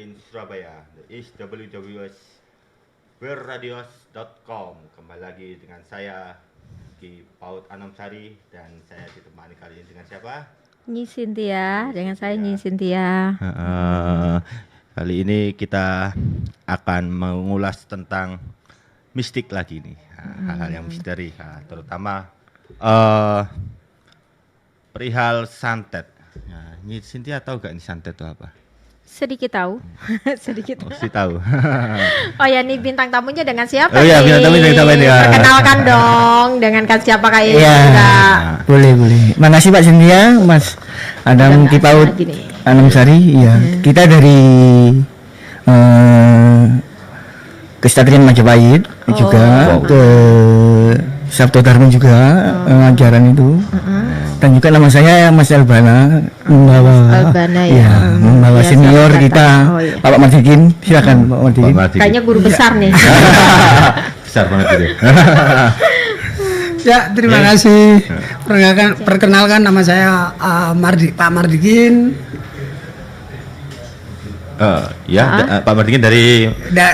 In Surabaya is www.werradios.com. Kembali lagi dengan saya Ki Paut Anamsari dan saya ditemani kali ini dengan siapa? Nyi Cynthia, dengan saya Nyi Cynthia. Kali ini kita akan mengulas tentang mistik lagi nih, hal-hal yang misteri, terutama perihal santet. Nah, Nyi Cynthia tahu gak nih santet itu apa? Sedikit tahu, sedikit. Tahu. Oh ya, nih bintang tamunya dengan siapa? Oh iya, bintang tamunya dengan siapa nih? Perkenalkan dong, dengan siapa kayak iya, boleh. Makasih Pak Cynthia, Mas Adam Ki Paut Anamsari. Iya, kita dari Kesatrian Majapahit juga ke Sabto Dharma juga ajaran itu. Dan juga nama saya Mas Albana, membawa membawa senior kita, Pak Mardikin. Silakan Pak Mardikin. Kayaknya guru besar nih. Besar banget itu. Ya, terima kasih. Perkenalkan nama saya Pak Mardikin. Pak Mardikin dari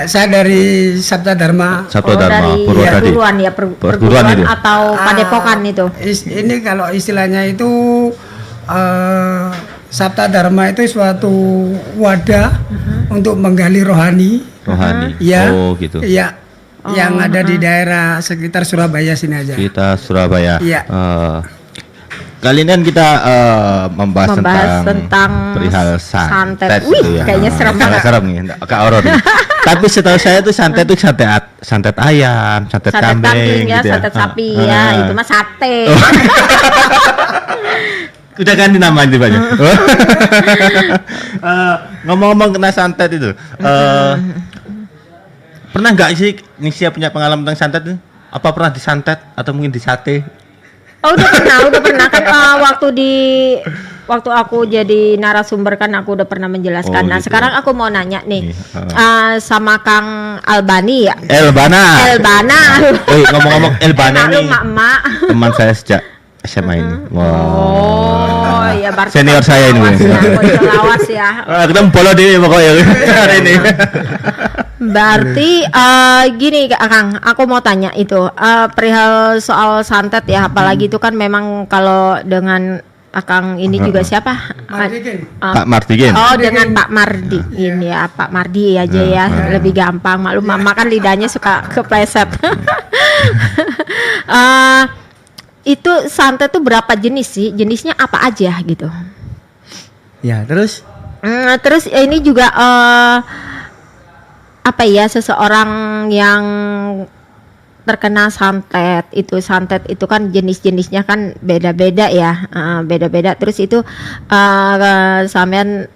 saya dari Sabta Dharma. Dari Purwodadi. Perguruan itu atau padepokan itu. Ini kalau istilahnya itu Sabta Dharma itu suatu wadah untuk menggali rohani. Ya. Oh, gitu. Ya. Yang ada di daerah sekitar Surabaya sini aja. Kita Surabaya. Iya. Kali ini kan kita membahas tentang perihal santet. Wih, kayaknya serem banget. Serem nih, agak horor. Tapi setahu saya tuh santet itu santet ayam, santet kambing ya, gitu ya. Santet sapi ya, itu mah sate. Udah ganti nama itu banyak. Ngomong-ngomong kena santet itu, pernah nggak sih Nisia punya pengalaman tentang santet itu? Apa pernah disantet atau mungkin disate? Oh, udah pernah kan waktu aku jadi narasumber kan aku udah pernah menjelaskan. Nah, gitu. Sekarang aku mau nanya nih, sama Kang Albani ya. Elbana. Ngomong-ngomong Elbana nih. Emak-emak. Teman saya sejak SMA ini. Oh, iya, senior saya ini. Lawas ya. Kita bola deh pokoknya hari ini. Berarti gini Kang, aku mau tanya itu perihal soal santet ya, apalagi itu kan memang kalau dengan Akang ini juga siapa? Pak Mardikin. Oh, dengan Pak Mardikin ya, Pak Mardi aja ya, lebih gampang. Maklum Mama kan lidahnya suka kepleset. Itu santet tuh berapa jenis sih? Jenisnya apa aja gitu? Ya, terus? Terus ini juga apa ya, seseorang yang terkena santet itu kan jenis-jenisnya kan beda-beda ya, beda-beda. Terus itu sampean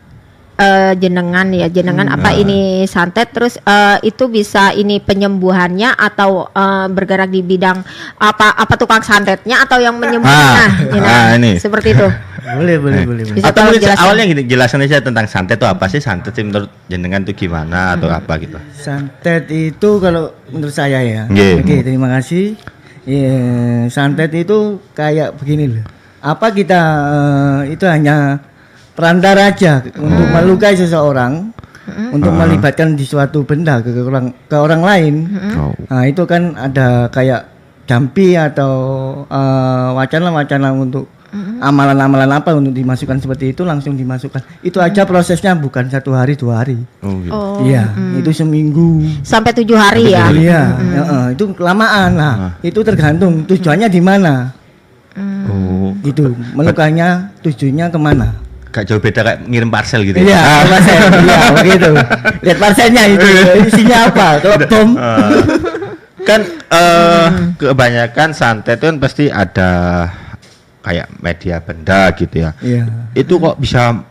jenengan ya, apa ini santet, terus itu bisa ini penyembuhannya atau bergerak di bidang apa tukang santetnya atau yang menyembuhkan? Ini seperti itu. Boleh. Bisa atau mungkin jelasin? awalnya gini, jelasin aja tentang santet itu apa sih? Santet sih menurut jenengan itu gimana atau apa gitu? Santet itu kalau menurut saya ya. Yeah. Oke, terima kasih. Santet itu kayak begini loh. Apa kita itu hanya perantara aja untuk melukai seseorang, untuk melibatkan di suatu benda ke orang lain. Nah, itu kan ada kayak jampi atau wacana-wacana untuk amalan-amalan apa untuk dimasukkan seperti itu, langsung dimasukkan. Itu aja prosesnya bukan 1 hari 2 hari. Iya, itu seminggu sampai 7 hari ya. Iya, itu kelamaan. Nah, itu tergantung tujuannya di mana. Itu melukanya tujuannya kemana? Gak jauh beda kayak ngirim parcel gitu. Iya, parcel. Iya, begitu. Lihat parcelnya itu, isinya apa? Kalau bom. Kan kebanyakan santet itu kan pasti ada kayak media benda gitu ya. Iya. Itu kok bisa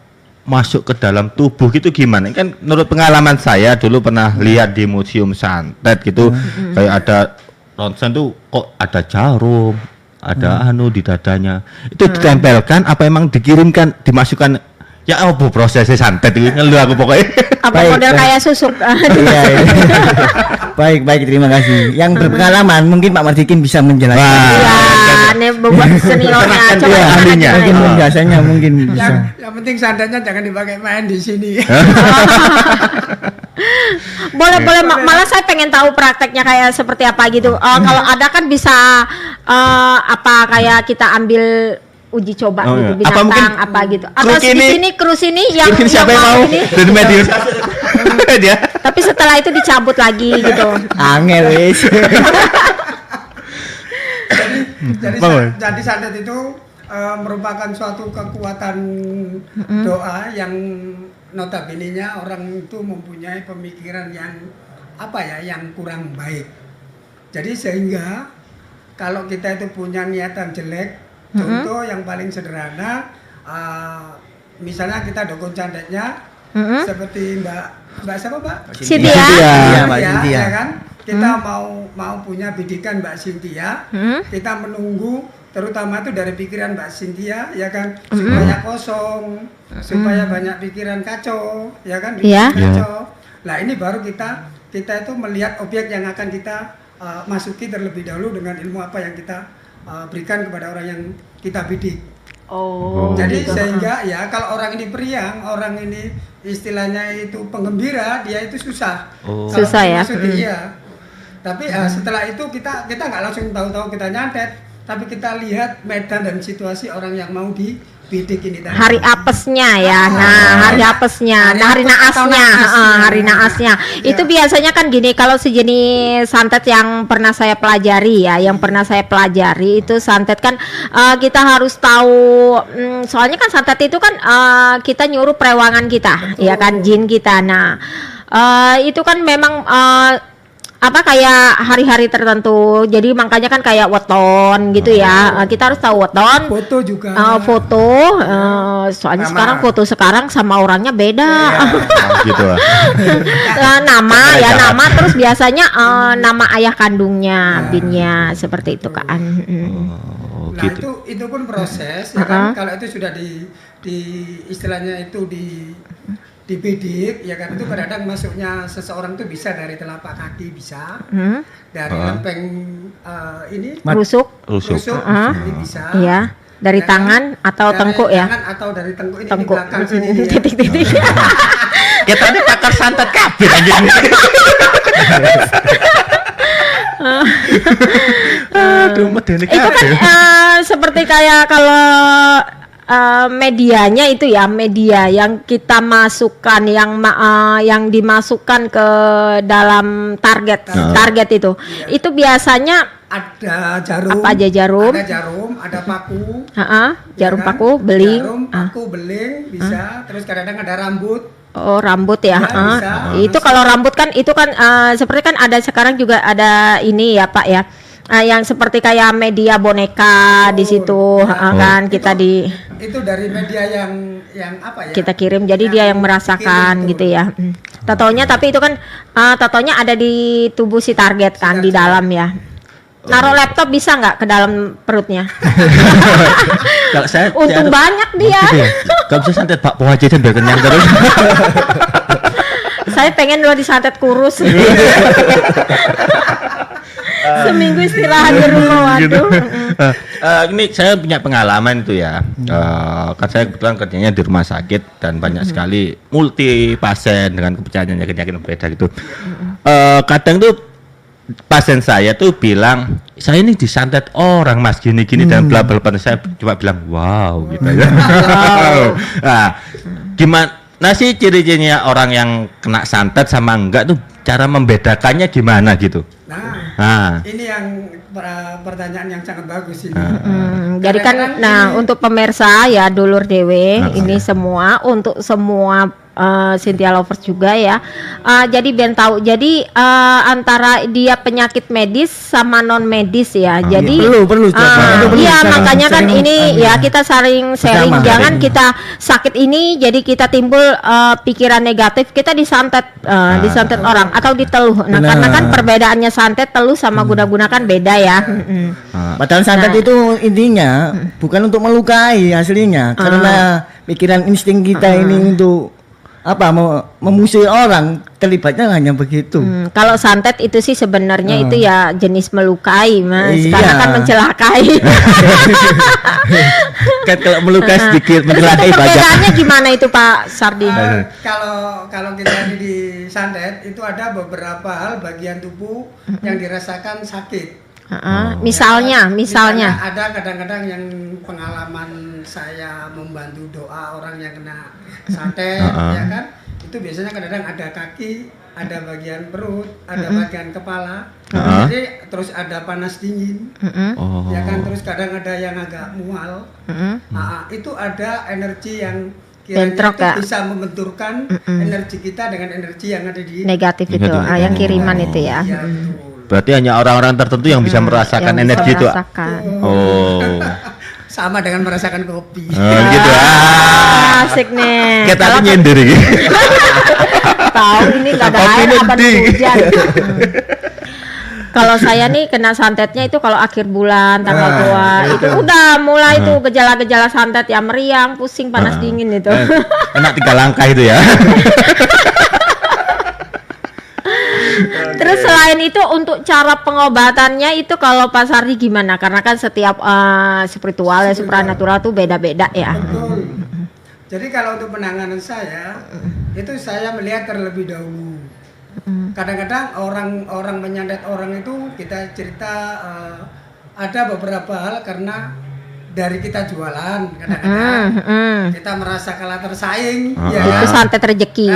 masuk ke dalam tubuh gitu gimana? Kan menurut pengalaman saya dulu pernah lihat di museum santet gitu, kayak ada ronsen tuh kok ada jarum, ada di dadanya. Itu ditempelkan apa emang dikirimkan, dimasukkan? Ya apa prosesnya santet itu? Ngeluh aku pokoknya. Apa model kayak susuk? Iya. Baik, terima kasih. Yang berpengalaman mungkin Pak Mardikin bisa menjelaskan. Iya, ini buat seniornya. Coba ahlinya. Mungkin penjelasannya mungkin bisa. Yang penting santetnya jangan dipakai main di sini. boleh malah saya pengen tahu prakteknya kayak seperti apa gitu. Kalau ada kan bisa apa kayak kita ambil uji coba gitu binatang apa gitu. Atau di sini krus ini yang siapa yang mau dari medium dia. Tapi setelah itu dicabut lagi gitu. Angel wis. Jadi santet itu merupakan suatu kekuatan doa yang notabene-nya orang itu mempunyai pemikiran yang yang kurang baik. Jadi sehingga kalau kita itu punya niatan jelek, contoh yang paling sederhana, misalnya kita dukun santetnya seperti Mbak siapa Mbak? Cynthia. Mbak Cynthia. Ya kan? Kita mau punya bidikan Mbak Cynthia, kita menunggu terutama itu dari pikiran Mbak Cynthia, ya kan, supaya kosong, supaya banyak pikiran kacau, ya kan, kacau. Nah ini baru kita itu melihat objek yang akan kita masuki terlebih dahulu dengan ilmu apa yang kita berikan kepada orang yang kita bidik. Jadi gitu. Sehingga ya kalau orang ini periang, orang ini istilahnya itu penggembira, dia itu susah. Susah ya. Iya. Tapi setelah itu kita nggak langsung tahu-tahu kita nyantet, tapi kita lihat medan dan situasi orang yang mau dibidik ini tadi. Hari apesnya ya. Hari apesnya. Hari naasnya. Hari naasnya. Itu biasanya kan gini, kalau sejenis santet yang pernah saya pelajari ya, itu santet kan kita harus tahu, soalnya kan santet itu kan kita nyuruh perewangan kita, ya kan, jin kita. Nah, itu kan memang kayak hari-hari tertentu. Jadi makanya kan kayak weton gitu ya. Kita harus tahu weton. Foto juga. Soalnya foto sekarang sama orangnya beda. Gitu lah. Nama terus biasanya nama ayah kandungnya, binnya seperti itu kan. Nah, itu pun proses ya kan. Kalau itu sudah di istilahnya itu dibidik ya kan, itu kadang-kadang masuknya seseorang tuh bisa dari telapak kaki, bisa dari lempeng ini rusuk ini bisa, iya, dari tangan atau tengkuk ya, tangan atau dari tengkuk ini tengkuk. di belakang sini titik-titik. Kita ini pakar santet kabeh aja. Itu kan seperti kayak kalau medianya itu ya, media yang kita masukkan, yang dimasukkan ke dalam target itu biasanya ada jarum. Apa aja jarum? Ada jarum, ada paku. Jarum, ya kan? paku, beling. Jarum, paku, beling bisa. Terus kadang-kadang ada rambut. Oh, rambut ya. Bisa. Itu kalau rambut kan itu kan seperti kan ada sekarang juga ada ini ya Pak ya. yang seperti kayak media boneka di situ kan kita di itu dari media yang apa ya? Kita kirim, jadi dia yang merasakan gitu ya. Tatonya tapi itu kan tatonya ada di tubuh si target kan di dalam ya. Naruh laptop bisa nggak ke dalam perutnya? Kalau saya Untung banyak dia. Kalau bisa santet bakpo aja dan biar kenyang terus. Saya pengen lo disantet kurus. Seminggu istirahat di rumah, waduh. Ini saya punya pengalaman itu ya. Kan saya kebetulan kerjanya di rumah sakit dan banyak sekali multi pasien dengan kepercayaan penyakit berbeda gitu. Kadang tuh pasien saya tuh bilang, saya ini disantet orang mas gini-gini dan bla bla bla. Saya cuma bilang wow gitu ya. Nah, gimana sih ciri-cirinya orang yang kena santet sama enggak tuh, cara membedakannya gimana gitu? Nah, ini yang pertanyaan yang sangat bagus ini. Jadi kan, untuk pemirsa ya dulur dewe ini semua untuk semua Cynthia lovers juga ya. Jadi Ben tahu. Jadi antara dia penyakit medis sama non medis ya. Jadi perlu. Iya makanya kan ini ya kita saling sharing. Jangan kita sakit ini jadi kita timbul pikiran negatif kita disantet orang atau diteluh. Nah karena kan perbedaannya santet, teluh sama guna-guna kan beda ya. Padahal santet itu intinya bukan untuk melukai aslinya, karena pikiran insting kita ini untuk memusuhi orang, terlibatnya hanya begitu. Kalau santet itu sih sebenarnya itu ya jenis melukai mas, karena kan mencelakai. Kan kalau melukai sedikit, mencelakai banyak. Perbedaannya gimana itu Pak Sardi? Kalau kita di santet itu ada beberapa hal bagian tubuh yang dirasakan sakit. Misalnya ada kadang-kadang yang pengalaman saya membantu doa orang yang kena santet ya kan, itu biasanya kadang-kadang ada kaki, ada bagian perut, ada bagian kepala, jadi terus ada panas dingin, ya kan, terus kadang ada yang agak mual, itu ada energi yang kiranya itu bisa membenturkan energi kita dengan energi yang ada di negatif itu, yang kiriman itu ya. Berarti hanya orang-orang tertentu yang bisa merasakan yang energi itu. Sama dengan merasakan kopi. Gitu. Asik nih. Kita nyender gitu. Tahu ini nggak ada air apa hujan. Kalau saya nih kena santetnya itu kalau akhir bulan tanggal tua itu udah mulai tuh gejala-gejala santet ya, meriang, pusing, panas dingin itu. Enak 3 langkah itu ya. Terus selain itu untuk cara pengobatannya itu kalau Pak Sardi gimana? Karena kan setiap spiritual ya supranatural tuh beda-beda ya. Betul. Jadi kalau untuk penanganan saya itu saya melihat terlebih dahulu. Kadang-kadang orang menyantet orang itu kita cerita ada beberapa hal karena dari kita jualan kadang-kadang kita merasa kalah tersaing itu santet rezeki.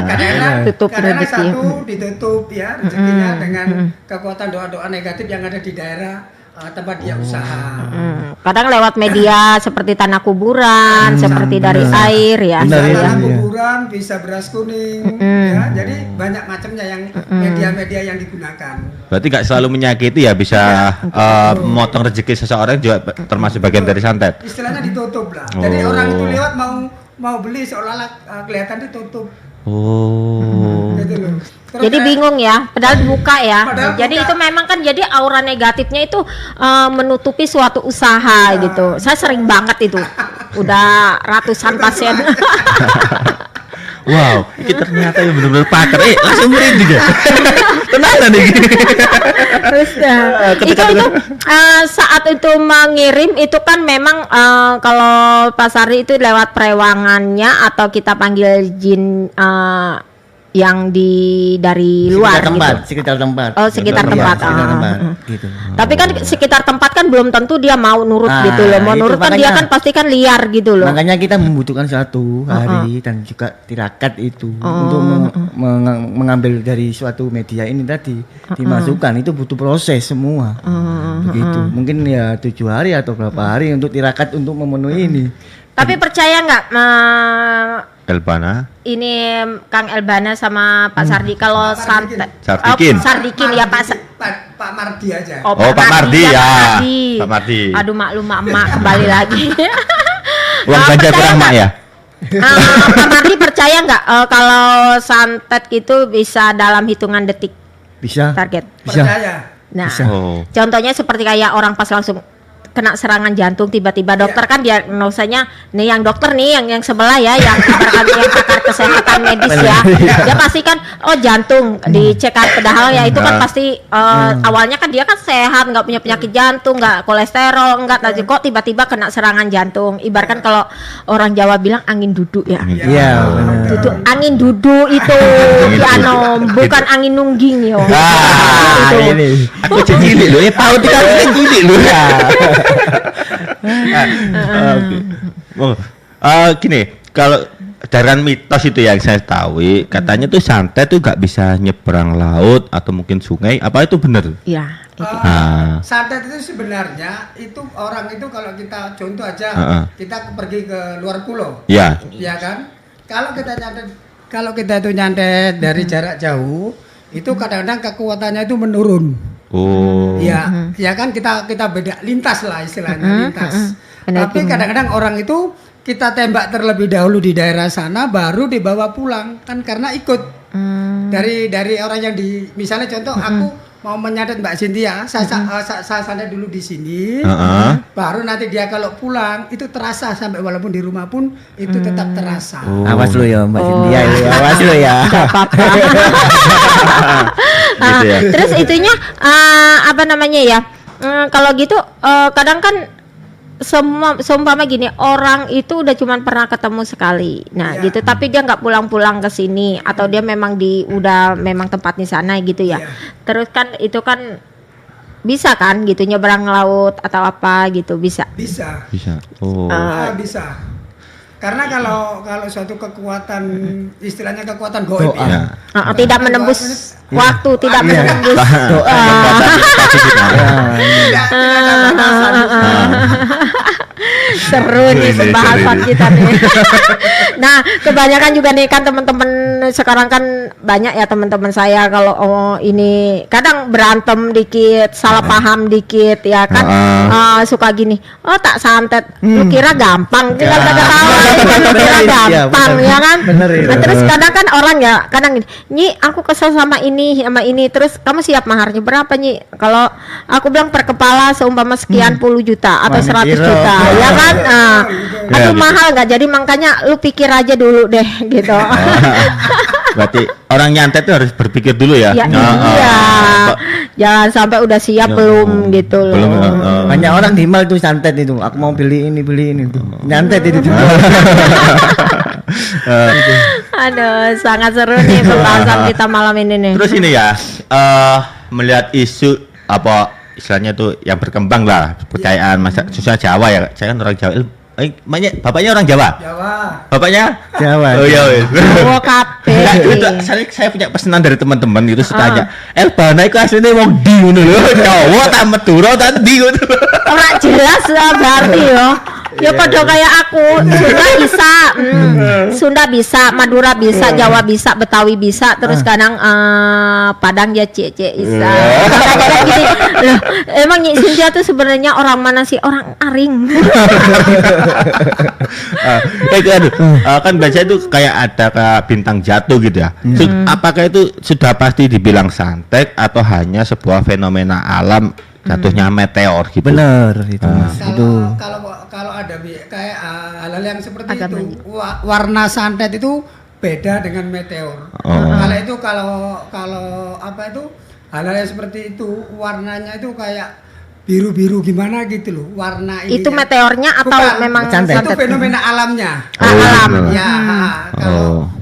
Kadang-kadang satu ditutup ya rezekinya dengan kekuatan doa-doa negatif yang ada di daerah tempat dia usaha. Kadang lewat media seperti tanah kuburan, seperti dari air ya. Tanah kuburan, bisa beras kuning, ya. Jadi banyak macamnya yang media-media yang digunakan. Berarti nggak selalu menyakiti ya, bisa memotong rezeki seseorang juga termasuk bagian dari santet. Istilahnya ditutup lah. Jadi orang itu lewat mau beli seolah-olah kelihatan ditutup. Gitu loh. Terus jadi bingung ya, padahal dibuka ya. Jadi buka. itu memang kan jadi aura negatifnya itu menutupi suatu usaha gitu. Saya sering banget itu. Udah ratusan pasien. Wow, kita ternyata yang benar-benar pakar. Langsung merinding ya. Kenapa nih? Terus itu saat itu mengirim itu kan memang kalau Pak Sardi itu lewat perewangannya atau kita panggil jin yang dari luar sekitar tempat. Oh, sekitar tempat. Gitu. Tapi kan sekitar tempat kan belum tentu dia mau nurut gitu loh. Mau nurut kan dia kan pasti kan liar gitu loh. Makanya kita membutuhkan 1 hari dan juga tirakat itu untuk mengambil dari suatu media ini tadi dimasukkan, itu butuh proses semua. Begitu. Mungkin ya 7 hari atau berapa hari untuk tirakat untuk memenuhi ini. Tapi percaya nggak Elbana. Ini Kang Elbana sama Pak Sardi. Kalau santet Sardikin. Sardikin ya Pak. Pak Mardi aja. Oh, Pak Mardi ya. Mardi. Pak Mardi. Aduh maklum emak kembali lagi. Uang ganja kurang mak ya? Pak Mardi percaya nggak kalau santet gitu bisa dalam hitungan detik Bisa. target? Bisa. Percaya. Nah, Bisa. Oh. contohnya seperti kayak orang pas langsung kena serangan jantung tiba-tiba dokter kan diagnosanya nih yang dokter nih yang sebelah ya yang ibaratkan yang pakar kesehatan medis ya dia pasti kan oh jantung dicek kan padahal ya itu kan pasti awalnya kan dia kan sehat nggak punya penyakit jantung nggak kolesterol nggak tadi kok tiba-tiba kena serangan jantung ibaratkan kalau orang Jawa bilang angin duduk ya Iya, benar. itu angin duduk itu piano bukan angin nungging yo Ah, Itu. ini. Aku cilik loh, tahu tiga cilik loh. Oke. Oh, gini, kalau dari mitos itu yang saya tahu, katanya tuh santet tuh nggak bisa nyebrang laut atau mungkin sungai. Apa itu benar? ya itu. Santet itu sebenarnya itu orang itu kalau kita contoh aja kita pergi ke luar pulau, Ya. ya kan? Kalau kita itu nyantet dari jarak jauh, itu kadang-kadang kekuatannya itu menurun. Oh. Ya, ya kan kita beda lintas lah istilahnya lintas. Benar, Tapi kadang-kadang orang itu kita tembak terlebih dahulu di daerah sana, baru dibawa pulang kan karena ikut dari orang yang di misalnya contoh aku mau menyadet Mbak Cynthia, saya santet dulu di sini, baru nanti dia kalau pulang itu terasa sampai walaupun di rumah pun itu tetap terasa. Awas lu ya Mbak Cynthia, awas lu ya. Gitu ya. Terus itunya apa namanya ya? Kalau gitu kadang kan seumpama gini orang itu udah cuman pernah ketemu sekali, nah gitu. Tapi dia nggak pulang-pulang ke sini atau dia memang udah memang tempatnya sana gitu ya. Terus kan itu kan bisa kan gitu nyebrang laut atau apa gitu bisa. Bisa. Oh. Bisa. Karena kalau suatu kekuatan istilahnya kekuatan goib ya. Tidak menembus waktu, tidak menembus Tidak ada batasan. seru nih pembahasan kita nih. Nah, kebanyakan juga nih kan teman-teman sekarang kan banyak ya teman-teman saya kalau ini kadang berantem dikit, salah paham dikit ya kan. Suka gini, oh tak santet, lu kira gampang, tinggal ketawa, kira gampang ya kan. Nah, terus kadang kan orang ya, kadang gini, Nyi aku kesel sama ini, terus kamu siap maharnya berapa Nyi? Kalau aku bilang per kepala seumpama sekian puluh juta atau 100 juta, ya kan? Aduh mahal nggak, jadi makanya lu pikir aja dulu deh gitu. Berarti orang nyantet itu harus berpikir dulu ya. Ya, iya. Jangan sampai udah siap belum gitu loh. Banyak orang di mall tuh santet itu. Aku mau beli ini tuh. Nyantet itu. Aduh, sangat seru nih pembahasan kita malam ini nih. Terus ini ya, melihat isu apa istilahnya tuh yang berkembang lah percayaan masa susah Jawa ya. Saya kan orang Jawa. Bapaknya orang Jawa. Bapaknya Jawa. Oh iya. Jawa kabeh. Saya punya pesanan dari teman-teman gitu tanya. Elbana iku asline wong ndi ngono lho. Jawa ta Madura ta ndi ngono. Ora jelas lah berarti yo. Ya padha kayak aku, Sunda bisa, Madura bisa, Jawa bisa, Betawi bisa, terus kadang Padang ya Cek bisa. Kadang gini, loh, emang Nyi Cynthia tuh sebenarnya orang mana sih? Orang Aring. Kan biasanya itu kayak ada bintang jatuh gitu ya. Apakah itu sudah pasti dibilang santet atau hanya sebuah fenomena alam jatuhnya meteor gitu? Bener itu. Kalau ada kayak hal-hal yang seperti itu, warna santet itu beda dengan meteor. Kalau apa itu hal-hal yang seperti itu warnanya itu kayak biru-biru gimana gitu loh warna ini. Itu meteornya atau memang santet? Itu fenomena alamnya. Alam. Ya.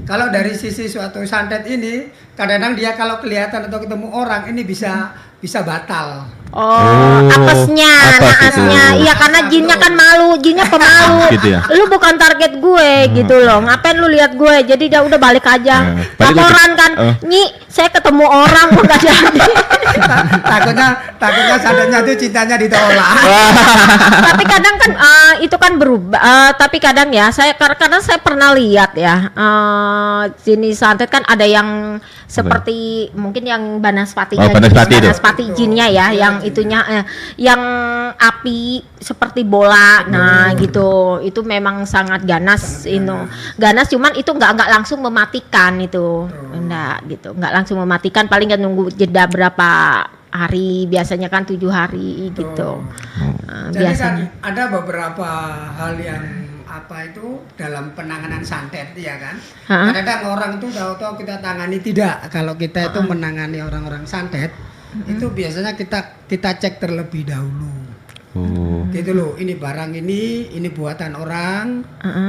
Kalau dari sisi suatu santet ini kadang-kadang dia kalau kelihatan atau ketemu orang ini bisa batal. Apesnya, naasnya. Iya karena jinnya kan malu, jinnya pemalu. Gitu ya? Lu bukan target gue gitu loh. Ngapain lu lihat gue? Jadi dia udah balik aja. Laporan kan, Nyi, saya ketemu orang kok gak jadi. takutnya santetnya itu cintanya ditolak. Tapi kadang kan itu kan berubah. Tapi kadang ya, karena saya pernah lihat ya jenis santet kan ada yang seperti mungkin yang banaspatinya, banaspati jinnya ya, yang itunya yang api seperti bola. Nah, gitu. Itu memang sangat ganas ganas, cuman itu nggak langsung mematikan itu. Enggak gitu. Nggak langsung mematikan, paling kan nunggu jeda berapa hari, biasanya kan 7 hari gitu. Jadi Biasanya kan ada beberapa hal yang dalam penanganan santet ya kan. Kadang-kadang orang itu tahu-tahu kita tangani tidak. Kalau kita itu menangani orang-orang santet itu biasanya kita cek terlebih dahulu. Gitu loh, ini barang ini buatan orang,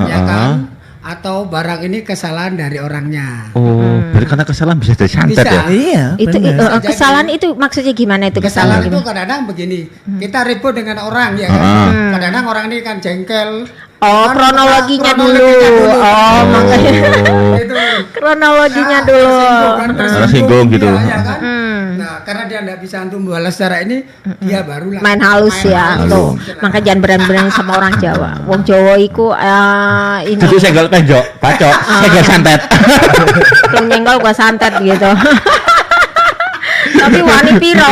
ya kan? Atau barang ini kesalahan dari orangnya. Berarti karena kesalahan bisa jadi santet ya? Iya. itu kesalahan itu maksudnya gimana itu Kesalahan kesalahan? itu kadang-kadang begini, kita ribut dengan orang ya kan. Kadang-kadang orang ini kan jengkel. Kronologinya dulu. Makanya Itu kronologinya dulu. Tersinggung gitu. Ya kan? Nah, karena dia nggak bisa untuk membalas secara ini, dia barulah Main halus ya. Tuh. Maka jangan berani-berani sama orang Jawa. Wong Jawa iku ini Jadi senggol penjok, pacok, senggol santet. lu nyenggol gua santet gitu. Tapi wani piro.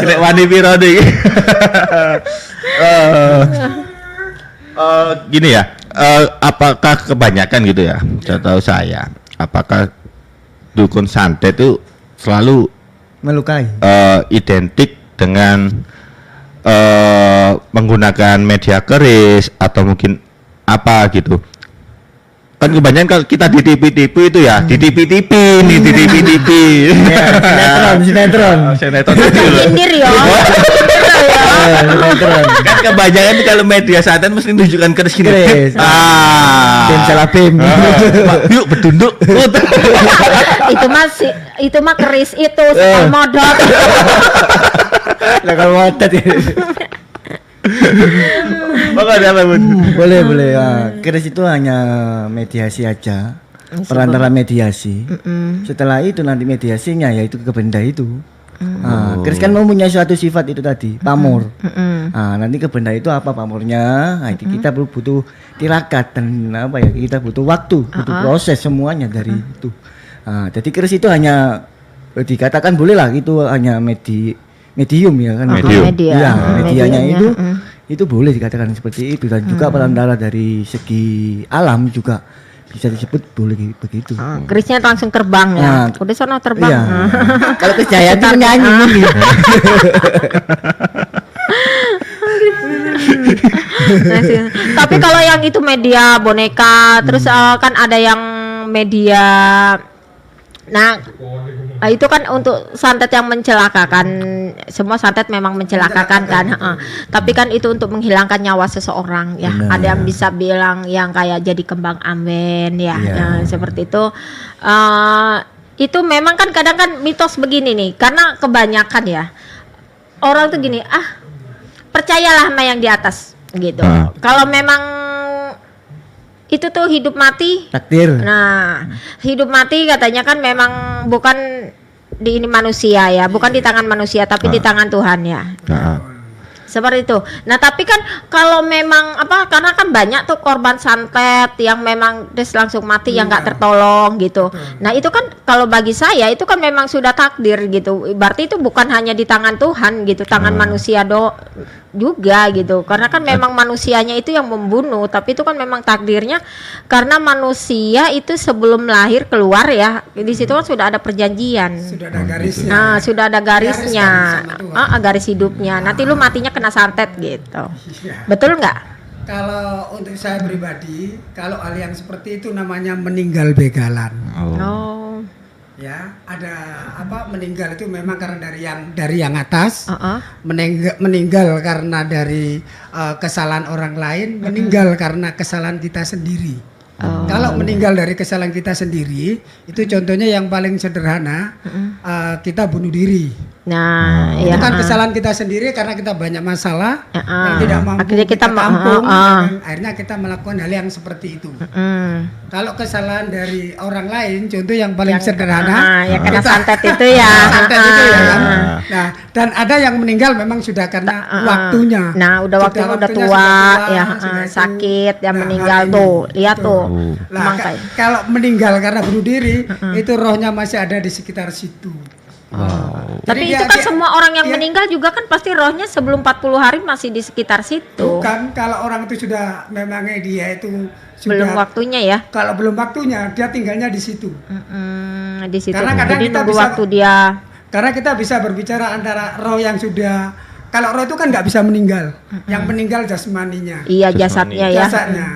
Nek wani piro nih. Gini ya, apakah kebanyakan gitu ya? Setahu saya, apakah dukun santet itu selalu Melukai. identik dengan menggunakan media keris atau mungkin apa gitu? Kan kebanyakan kalau kita di TV-TV itu ya, di TV-TV nih, di TV-TV. Sinetron. Sinetron itu loh. Sindir ya. Sinetron. Kan kebanyakan kalau media santet mesti tunjukkan keris gini. Keris. Bim salah bim. Yuk betunduk. itu mah keris itu sekal modot. Lah kalau watet. Makanya apa Bun? Boleh ya. Keris itu hanya mediasi aja. Perantara mediasi. Setelah itu nanti mediasinya yaitu ke benda itu. Keris kan mempunyai suatu sifat itu tadi, pamor. Nanti ke benda itu apa pamornya? Nah, kita butuh tirakat dan apa ya? Kita butuh waktu, butuh proses semuanya dari itu. Jadi keris itu hanya dikatakan boleh lah itu hanya medium ya kan. Media. Medianya itu boleh dikatakan seperti itu dan juga perantara dari segi alam juga bisa disebut boleh begitu. Kerisnya langsung terbang ya. Udah sono terbang. Iya. Kalau Kesjaya itu menyanyi. Tapi kalau yang itu media boneka, terus kan ada yang media. Nah, itu kan untuk santet yang mencelakakan. Semua santet memang mencelakakan kan. Tapi kan itu untuk menghilangkan nyawa seseorang ya. Benar. Ada yang bisa bilang yang kayak jadi kembang amen ya. Nah, seperti itu. Itu memang kan kadang kan mitos begini nih. Karena kebanyakan ya orang tuh gini, percayalah sama yang di atas gitu. Kalau memang itu tuh hidup mati Takdir. Nah, hidup mati katanya kan memang bukan di ini manusia ya, bukan di tangan manusia tapi di tangan Tuhan ya. Seperti itu. Nah, tapi kan kalau memang karena kan banyak tuh korban santet yang memang langsung mati yang nggak tertolong gitu. Nah, itu kan kalau bagi saya itu kan memang sudah takdir gitu. Berarti itu bukan hanya di tangan Tuhan gitu, tangan manusia juga gitu. Karena kan memang manusianya itu yang membunuh, tapi itu kan memang takdirnya karena manusia itu sebelum lahir keluar ya. Di situ kan sudah ada perjanjian. Sudah ada garisnya. Nah, sudah ada garisnya. Garis Garis hidupnya. Nanti lu matinya kena santet gitu. Betul nggak? Kalau untuk saya pribadi, kalau hal yang seperti itu namanya meninggal begalan. Ya, ada meninggal itu memang karena dari yang atas. Meninggal karena dari kesalahan orang lain, meninggal karena kesalahan kita sendiri. Kalau meninggal dari kesalahan kita sendiri, itu contohnya yang paling sederhana, kita bunuh diri. Nah, Itu ya. kan kesalahan kita sendiri karena kita banyak masalah yang tidak mampu Akhirnya kita tampung, akhirnya kita melakukan hal yang seperti itu. Kalau kesalahan dari orang lain, contoh yang paling sederhana, ya kena kita- santet itu ya. santet itu ya kan. Nah, dan ada yang meninggal memang sudah karena waktunya. Nah, udah waktunya udah waktunya tua, sudah ya sudah itu. sakit, yang Nah, meninggal hal ini. tuh, lihat Tuh. tuh. Lah, Emang kayak- kalau meninggal karena bunuh diri, itu rohnya masih ada di sekitar situ. Tapi Jadi itu dia- kan dia- semua orang yang dia- meninggal juga kan pasti rohnya sebelum 40 hari masih di sekitar situ. Bukan, kalau orang itu sudah memangnya dia itu Belum sudah waktunya ya. kalau belum waktunya dia tinggalnya di situ. Di situ. Karena kadang Jadi kita nunggu bisa- waktu dia. Karena kita bisa berbicara antara roh yang sudah, kalau roh itu kan nggak bisa meninggal, yang meninggal jasmaninya, Iya, jasadnya ya. jasadnya.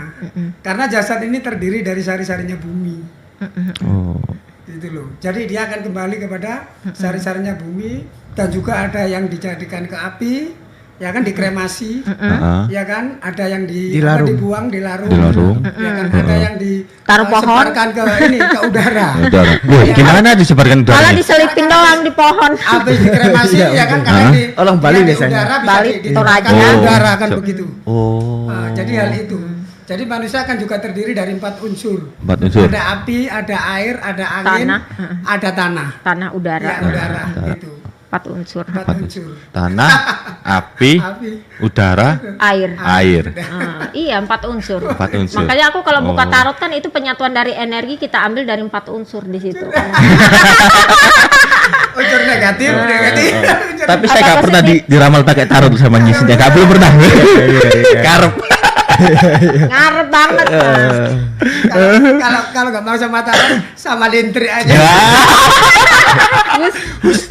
Karena jasad ini terdiri dari sari-sarinya bumi, gitu loh. Jadi dia akan kembali kepada sari-sarinya bumi, dan juga ada yang dijadikan ke api, ya kan, dikremasi, ya kan, ada yang Dilarung. dibuang, dilarung, Dilarung. ya kan, ada yang Taruh pohon. disebarkan ke ini ke udara. Udara. Wah, gimana disebarkan Malah udaranya? diselipin doang di pohon. Habis dikremasi ya kan, karena Hah? di Orang Bali yang di biasanya. udara bisa Bali, diturunkan Toraja. ke udara kan Oh. begitu. Oh. Nah, jadi hal itu. Jadi manusia kan juga terdiri dari 4 unsur. 4 unsur. Ada api, ada air, ada angin, Tanah. ada tanah. Tanah, udara. Ya, udara gitu. 4 unsur. 4 unsur. Tanah, api, Api, udara, Air. air. Iya, 4 unsur. 4 unsur. Makanya aku kalau buka Oh. tarot kan itu penyatuan dari energi kita ambil dari 4 unsur di situ. unsur negatif, negatif. Unsur Tapi saya Apa nggak pernah sih, diramal pakai tarot sama Nyisnya. Nggak, belum pernah. Karep. Ngarep banget. kalau nggak mau sama tarot, sama lintri aja. Ya.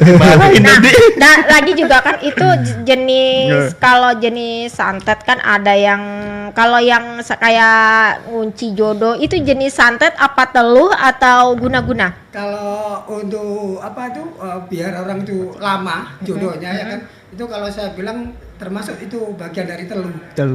Maafin nanti. Nah, lagi juga kan itu jenis, kalau jenis santet kan ada yang, kalau yang kayak ngunci jodoh itu jenis santet apa teluh atau guna-guna? Kalau untuk apa itu biar orang itu lama jodohnya ya kan, itu kalau saya bilang termasuk itu bagian dari teluh.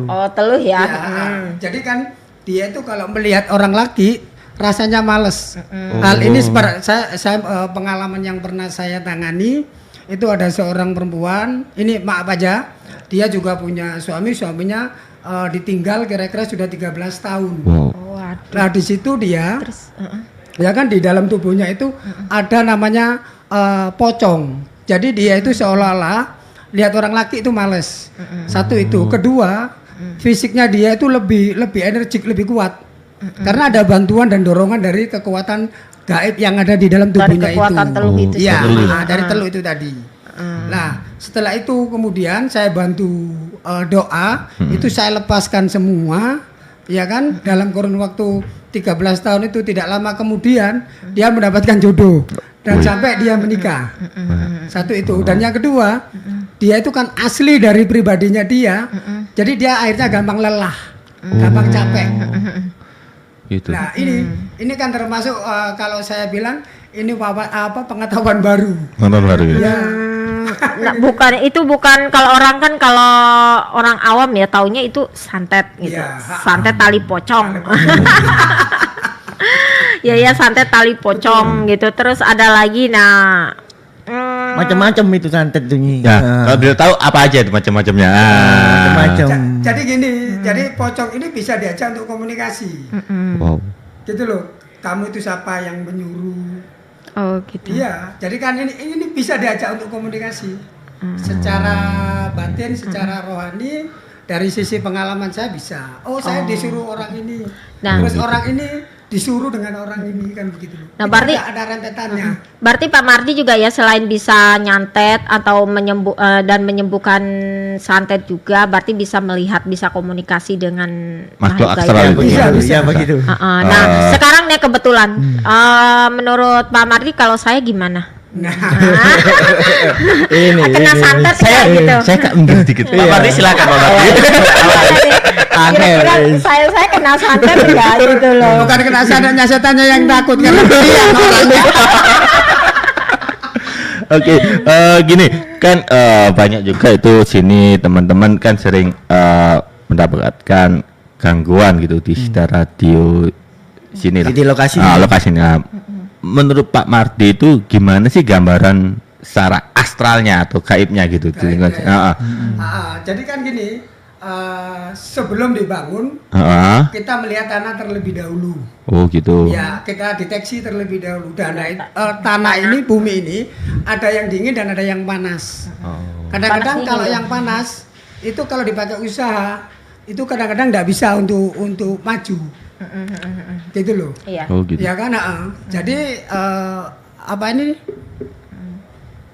Oh, teluh ya. Ya, jadi kan dia itu kalau melihat orang laki rasanya males. Hal ini saya pengalaman yang pernah saya tangani, itu ada seorang perempuan, ini maaf aja, dia juga punya suami, suaminya ditinggal kira-kira sudah 13 tahun. Oh, waduh. Nah, di situ dia Terus, ya kan di dalam tubuhnya itu ada namanya pocong. Jadi dia itu seolah-olah lihat orang laki itu males. Satu itu, kedua fisiknya dia itu lebih energik, lebih kuat. Karena ada bantuan dan dorongan dari kekuatan gaib yang ada di dalam dari tubuhnya kekuatan itu. teluh itu. Iya, sendiri. dari teluh itu tadi. Nah, setelah itu kemudian saya bantu doa, itu saya lepaskan semua, ya kan, dalam kurun waktu 13 tahun itu tidak lama kemudian dia mendapatkan jodoh dan sampai dia menikah. Satu itu, dan yang kedua, dia itu kan asli dari pribadinya dia, jadi dia akhirnya gampang lelah, gampang capek. Gitu. Nah, ini kan termasuk kalau saya bilang ini pengetahuan baru. Nonton baru ya. Ya. Nah, bukan kalau orang kan, kalau orang awam ya taunya itu santet gitu. Iya. Santet tali pocong. Ya santet tali pocong gitu. Terus ada lagi Macam-macam itu santet tuh Nyi. Ya, kalau beliau tahu apa aja itu macam-macamnya. Macam-macam. Jadi gini, jadi pocong ini bisa diajak untuk komunikasi. Wow. Gitu loh. Kamu itu siapa yang menyuruh? Oh gitu. Iya, jadi kan ini bisa diajak untuk komunikasi. Secara batin, secara rohani, dari sisi pengalaman saya bisa. Oh, saya disuruh orang ini. Nah. Terus orang ini disuruh dengan orang ini, kan begitu. Nah, Itu berarti- ada rentetannya. Berarti Pak Mardi juga ya selain bisa nyantet atau dan menyembuhkan santet juga, berarti bisa melihat, bisa komunikasi dengan Makhluk makhluk astral gaib. itu. Bisa, Iya, bisa. iya begitu. Nah, sekarang nih kebetulan, menurut Pak Mardi kalau saya gimana? Nah, Ini. Kena santet ya gitu. Saya kak minggir sedikit. Pak Mardi silakan Pak Mardi. Kira-kira saya kena santet ya gitu loh. bukan kena sananya, setannya yang takut karena dia orangnya. Oke, gini kan banyak juga itu sini teman-teman kan sering mendapatkan gangguan gitu di sekitar radio sini lah. Di lokasi. Lokasinya. Menurut Pak Mardi itu gimana sih gambaran secara astralnya atau gaibnya gitu. Gaibnya, ya. Heeh. Jadi kan gini, sebelum dibangun Heeh. kita melihat tanah terlebih dahulu. Oh gitu. Ya, kita deteksi terlebih dahulu. Tanah ini, bumi ini ada yang dingin dan ada yang panas. Kadang-kadang Panas kalau dingin. yang panas itu kalau dipakai usaha itu kadang-kadang tidak bisa untuk maju. Gitu loh. Iya. Oh gitu. Ya kan, jadi apa ini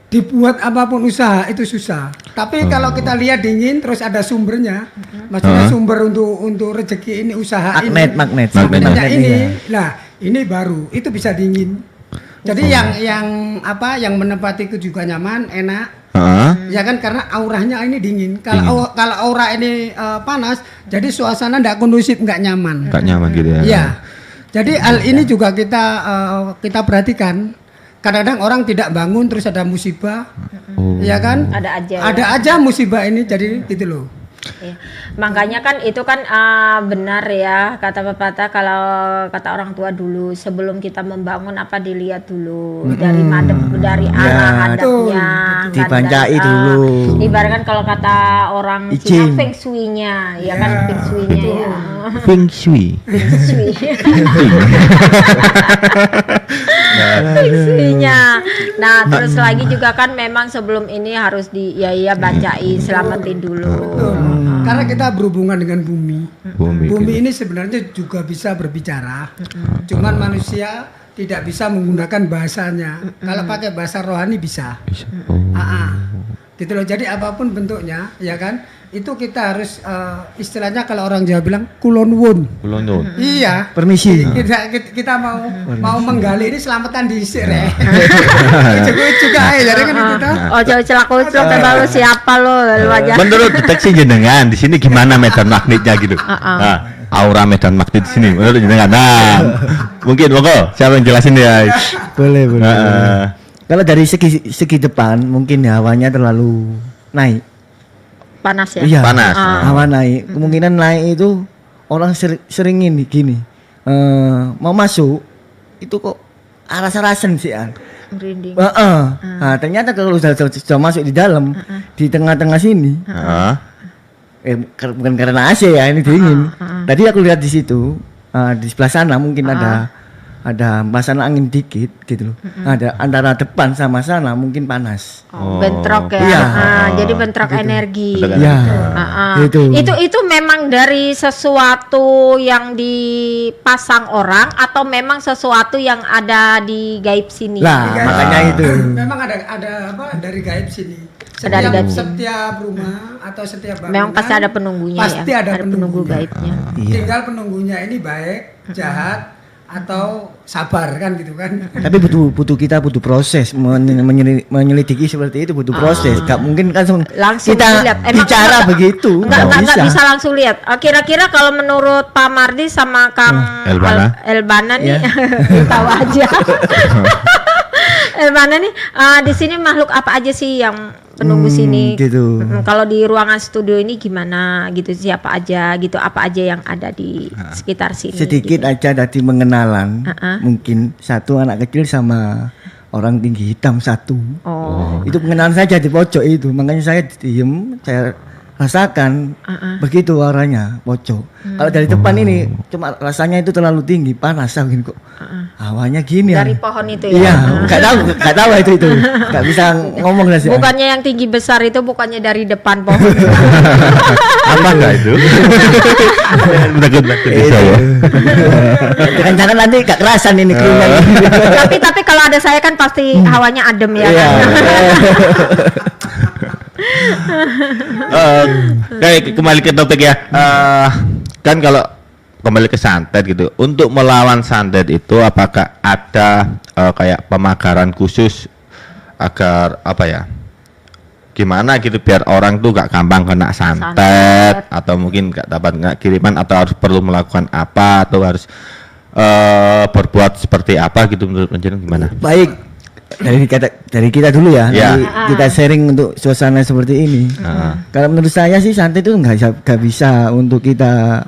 dibuat apapun usaha itu susah. Tapi kalau kita lihat dingin terus ada sumbernya, maksudnya sumber untuk rezeki ini usaha Magnet. magnetnya Magnet, ini, iya. nah ini baru itu bisa dingin. Jadi yang menempati itu juga nyaman, enak. Heeh. Ya kan karena auranya ini dingin. Kalau aura ini panas, jadi suasana tidak kondusif, nggak nyaman. Gak nyaman gitu ya. Iya. Jadi hal ini juga kita perhatikan. Kadang-kadang orang tidak bangun terus ada musibah, Oh. ya kan? Ada aja. Ada aja musibah ini, jadi gitu loh. Iya. Makanya kan itu kan benar ya kata pepatah, kalau kata orang tua dulu sebelum kita membangun apa dilihat dulu dari madep, dari arah hadapnya, kan, Dibancai dan, dulu. ibaratkan kalau kata orang Cina Izin. feng shui-nya, ya kan feng shui-nya ya. Feng Shui. Feng shui. Feng shui-nya. Nah, terus lagi juga kan memang sebelum ini harus bacain, selamatin dulu. Karena kita berhubungan dengan bumi. Bumi. Bumi ini sebenarnya juga bisa berbicara. Cuman manusia tidak bisa menggunakan bahasanya. Kalau pakai bahasa rohani bisa. Oh. Gitu loh. Jadi apapun bentuknya, ya kan? Itu kita harus istilahnya kalau orang Jawa bilang kulon wun. Belum tuh. Iya. Permisi. Kita mau menggali ini selamatan di ya. Juga jadi kan itu dah. Oh, jauh celak-celak baru siapa lo wajah. Menurut deteksi jenengan di sini gimana medan magnetnya gitu? Nah, aura medan magnet di sini menurut jenengan. Nah, mungkin monggo siapa yang jelasin ya? Boleh. Heeh. Kalau dari segi depan mungkin hawanya terlalu naik. Panas ya. Iya. Panas. Hawa naik. Kemungkinan naik itu orang sering ini gini. Mau masuk itu kok aras-arasan sih an. Merinding. Nah, ternyata kalau sudah masuk di dalam di tengah-tengah sini. Heeh. Bukan karena AC ya, ini dingin. Tadi aku lihat di situ di sebelah sana mungkin ada hembasan angin dikit gitu loh. Ada antara depan sama sana mungkin panas. Bentrok ya. Iya. Jadi bentrok energi. Bentrok Ya. Itu memang dari sesuatu yang dipasang orang atau memang sesuatu yang ada di gaib sini. Lah, makanya itu. Memang ada apa dari gaib sini. Dari gaib sini. Setiap rumah atau setiap bangunan Memang pasti ada penunggunya pasti ya. ada penunggu penunggunya. gaibnya. Tinggal penunggunya ini baik, jahat atau sabar kan gitu kan. Tapi butuh kita butuh proses menyelidiki seperti itu butuh proses. Gak mungkin kan Langsung kita dilihat. bicara begitu. Enggak bisa langsung lihat. Kira-kira kalau menurut Pak Mardi sama Kang Elbana nih tahu aja. Elbana nih di sini makhluk apa aja sih yang penunggu sini? Gitu. Kalau di ruangan studio ini gimana gitu, siapa aja gitu, apa aja yang ada di sekitar sini? Sedikit gitu. aja dari pengenalan. Mungkin satu anak kecil sama orang tinggi hitam satu. Oh. Itu pengenalan saja di pojok itu. Makanya saya diem, saya rasakan begitu warnanya pojok. Kalau dari depan ini cuma rasanya itu terlalu tinggi, panas angin kok. Hawanya gini Dari ya. pohon itu Iya, ya. nggak tahu itu. Nggak bisa ngomong lah sih. Bukannya yang tinggi besar itu bukannya dari depan pohon. Apa enggak itu? Takut-takut di saya. Jangan-jangan nanti gak kerasan ini keringan. tapi kalau ada saya kan pasti hawanya adem ya. Iya. Kayak kembali ke topik ya. Kan kalau kembali ke santet gitu, untuk melawan santet itu apakah ada kayak pemagaran khusus agar apa ya? Gimana gitu biar orang tuh gak gampang kena santet atau mungkin gak dapat kiriman atau harus perlu melakukan apa atau harus berbuat seperti apa gitu menurut penjelasan gimana? Baik. Dari kita dulu ya. Ya. Kita sharing untuk suasana seperti ini. Kalau menurut saya sih santet itu nggak bisa untuk kita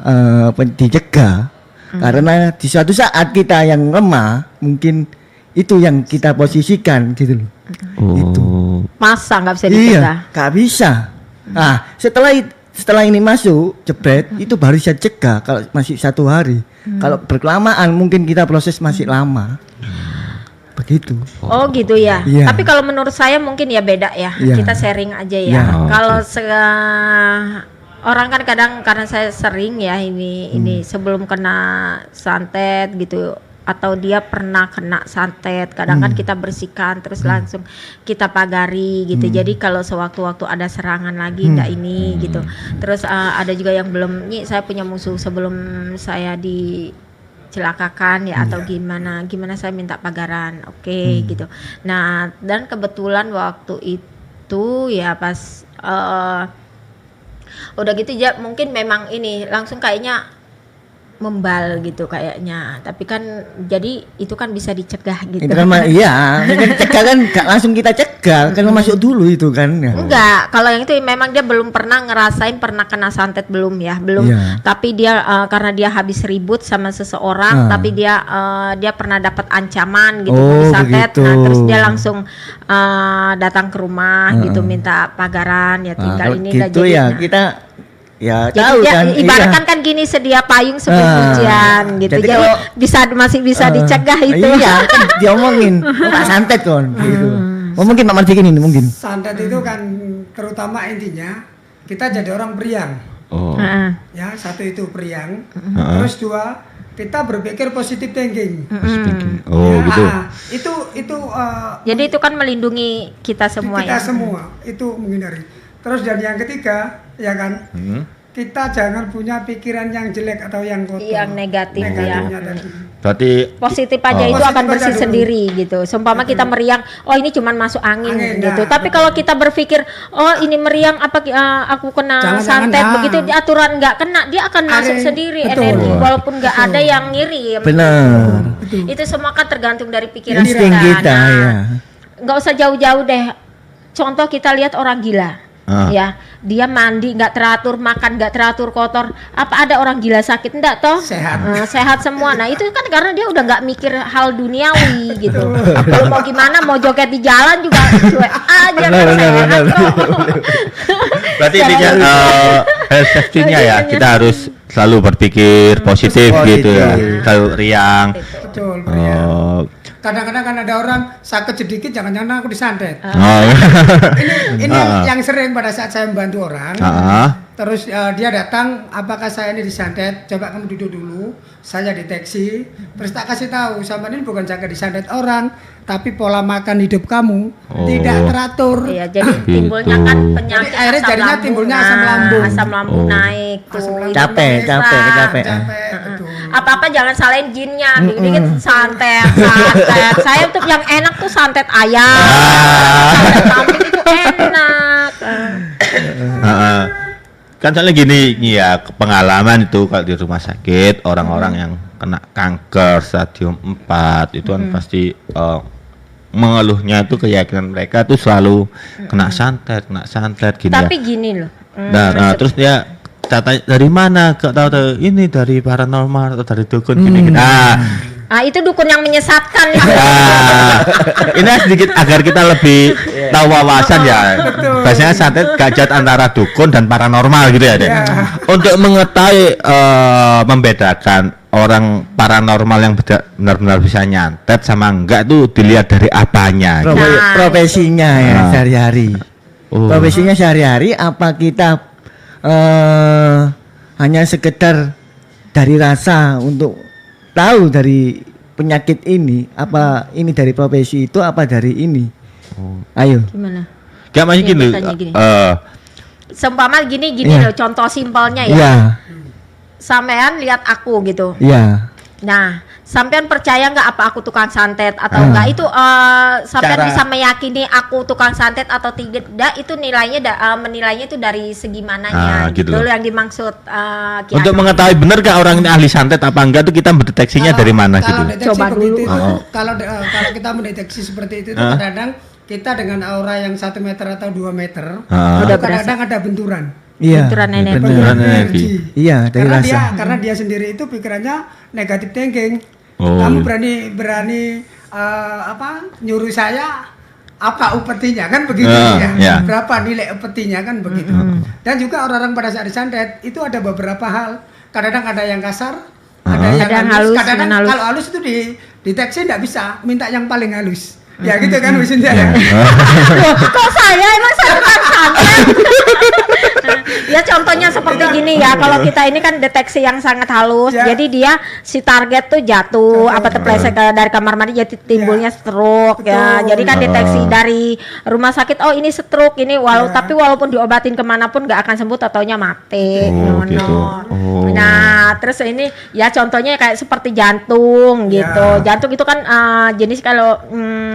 dicegah. Karena di suatu saat kita yang lemah mungkin itu yang kita posisikan gitu loh. Itu. Masa nggak bisa Iya, dicegah? nggak bisa. Nah, setelah ini masuk jebret itu baru bisa cegah kalau masih 1 hari. Kalau berkelamaan mungkin kita proses masih lama. Begitu. Oh gitu ya. Iya. Tapi kalau menurut saya mungkin ya beda ya. Iya. Kita sharing aja ya. Iya. Kalau orang kan kadang karena saya sering ya ini sebelum kena santet gitu atau dia pernah kena santet, kadang kan kita bersihkan terus langsung kita pagari gitu. Jadi kalau sewaktu-waktu ada serangan lagi enggak ini gitu. Terus ada juga yang belum, ini saya punya musuh sebelum saya dicelakakan ya atau gimana saya minta pagaran. Oke, gitu. Nah, dan kebetulan waktu itu ya pas udah gitu ya mungkin memang ini langsung kayaknya membal gitu kayaknya, tapi kan jadi itu kan bisa dicegah gitu. Itu kan iya, ini kan cegah kan gak langsung kita cegah, kan masuk dulu itu kan. Ya. Enggak, kalau yang itu memang dia belum pernah ngerasain pernah kena santet belum ya, belum. Iya. Tapi dia karena dia habis ribut sama seseorang, tapi dia pernah dapat ancaman gitu Oh, habis santet, begitu. nah terus dia langsung datang ke rumah gitu minta pagaran ya tinggal ini udah gitu jadi. ya, Nah, kita ya jadi tahu dia kan. ibaratkan kan gini sedia payung sebelum hujan gitu. Jadi Jadi kalau- masih bisa dicegah itu. Iya, kan diomongin, Pak santet kon gitu. Oh, mungkin Pak Mardikin ini mungkin. Santet itu kan terutama intinya kita jadi orang periang. Oh. Heeh. Ya, satu itu periang. Terus 2, kita berpikir positive thinking. Oh, Ya, gitu. itu Jadi itu kan melindungi kita semua kita ya. semua itu menghindari. Terus dan yang ketiga, ya kan, kita jangan punya pikiran yang jelek atau yang kotor. Yang negatif ya. Negatifnya tadi. Berarti Positif aja itu Positif akan aja bersih dulu. sendiri gitu. Seumpama kita meriang, oh ini cuman masuk angin, Angin, gitu. nah, Tapi kalau kita berpikir, oh ini meriang apa aku kena Jangan-jangan, santet ah. begitu di aturan nggak kena, dia akan masuk Ada- sendiri betul. energi walaupun nggak ada yang ngirim. Benar. Itu semua kan tergantung dari pikiran Insting kita Nah, ya. nggak usah jauh-jauh deh. Contoh kita lihat orang gila. Ya, dia mandi nggak teratur, makan nggak teratur, kotor. Apa ada orang gila sakit enggak toh? Sehat. Sehat semua. Nah itu kan karena dia udah nggak mikir hal duniawi gitu. Kalau mau gimana, mau joget di jalan juga cuek aja kan sehat kok. berarti intinya health safety-nya ya kita harus selalu berpikir positif gitu ya. Selalu riang. Betul, periang. Oh. Kadang-kadang kan ada orang sakit sedikit, jangan-jangan aku disantet. Oh. Ini yang sering pada saat saya membantu orang. Terus dia datang, apakah saya ini disantet? Coba kamu duduk dulu, saya deteksi. Terus tak kasih tahu, sama ini bukan jaga disantet orang, tapi pola makan hidup kamu tidak teratur. Iya, jadi timbulnya kan penyakit Jadi akhirnya asam jadinya lambung. timbulnya asam lambung. Asam lambung naik tuh. Asam lambung. Itu Capek, bisa. capek. Capek, betul. Apa-apa jangan salahin jinnya, dikit-dikit santet. Saya tuh yang enak tuh santet ayam, santet kambing itu enak. Kan soalnya gini ya pengalaman itu kalau di rumah sakit orang-orang yang kena kanker stadium 4 itu kan pasti mengeluhnya itu keyakinan mereka tuh selalu kena santet gini Tapi ya. gini loh. Nah, terus dia tanya dari mana kok tahu ini dari paranormal atau dari dukun gini. Ah itu dukun yang menyesatkan. Ini sedikit agar kita lebih tahu wawasan ya. Biasanya santet gajat antara dukun dan paranormal gitu ya, Dek. Untuk mengetahui membedakan orang paranormal yang benar-benar bisa nyantet sama enggak tuh dilihat dari apanya. gitu. Profesinya ya sehari-hari. Oh. Profesinya sehari-hari apa kita hanya sekedar dari rasa untuk tahu dari penyakit ini, apa ini dari profesi itu apa dari ini? Ayo. Gimana? Gak masih Iya, gini. bertanya gini. Seumpama gini Iya. loh, contoh simpelnya ya. Iya, Sampean lihat aku gitu. iya. Nah, sampean percaya nggak apa aku tukang santet atau enggak? Itu sampean Cara- bisa meyakini aku tukang santet atau tidak? Itu nilainya menilainya itu dari segi mananya gitu gitu loh. loh yang dimaksud. Ki Untuk Ageng. mengetahui benar gak orang ini ahli santet apa enggak tuh kita mendeteksinya dari mana Kalau gitu. deteksi Coba begitu dulu. itu, kalau kita mendeteksi seperti itu kadang-kadang kita dengan aura yang 1 meter atau 2 meter, Udah kadang-kadang ada benturan. Iya. Benturan energi. benar. Benturan energi. Iya, dari rasa. Karena dia sendiri itu pikirannya negatif thinking. Oh. Kamu berani nyuruh saya apa upetinya kan begitu ya. Berapa nilai upetinya kan begitu. Dan juga orang-orang pada saat disantet itu ada beberapa hal. Kadang-kadang ada yang kasar, ada yang halus. Kadang-kadang kalau halus itu deteksi tidak bisa, minta yang paling halus. Ya gitu kan Bu Cynthia ya. Kok saya emang saya bukan santet. Ya contohnya seperti gini ya, kalau kita ini kan deteksi yang sangat halus, jadi dia si target tuh jatuh apa terpeleset dari kamar mandi jadi timbulnya stroke ya. Jadi kan deteksi dari rumah sakit, oh ini stroke ini tapi walaupun diobatin kemanapun nggak akan sembuh, taunya mati. Gitu. Nah terus ini ya contohnya kayak seperti jantung gitu. Jantung itu kan jenis kalau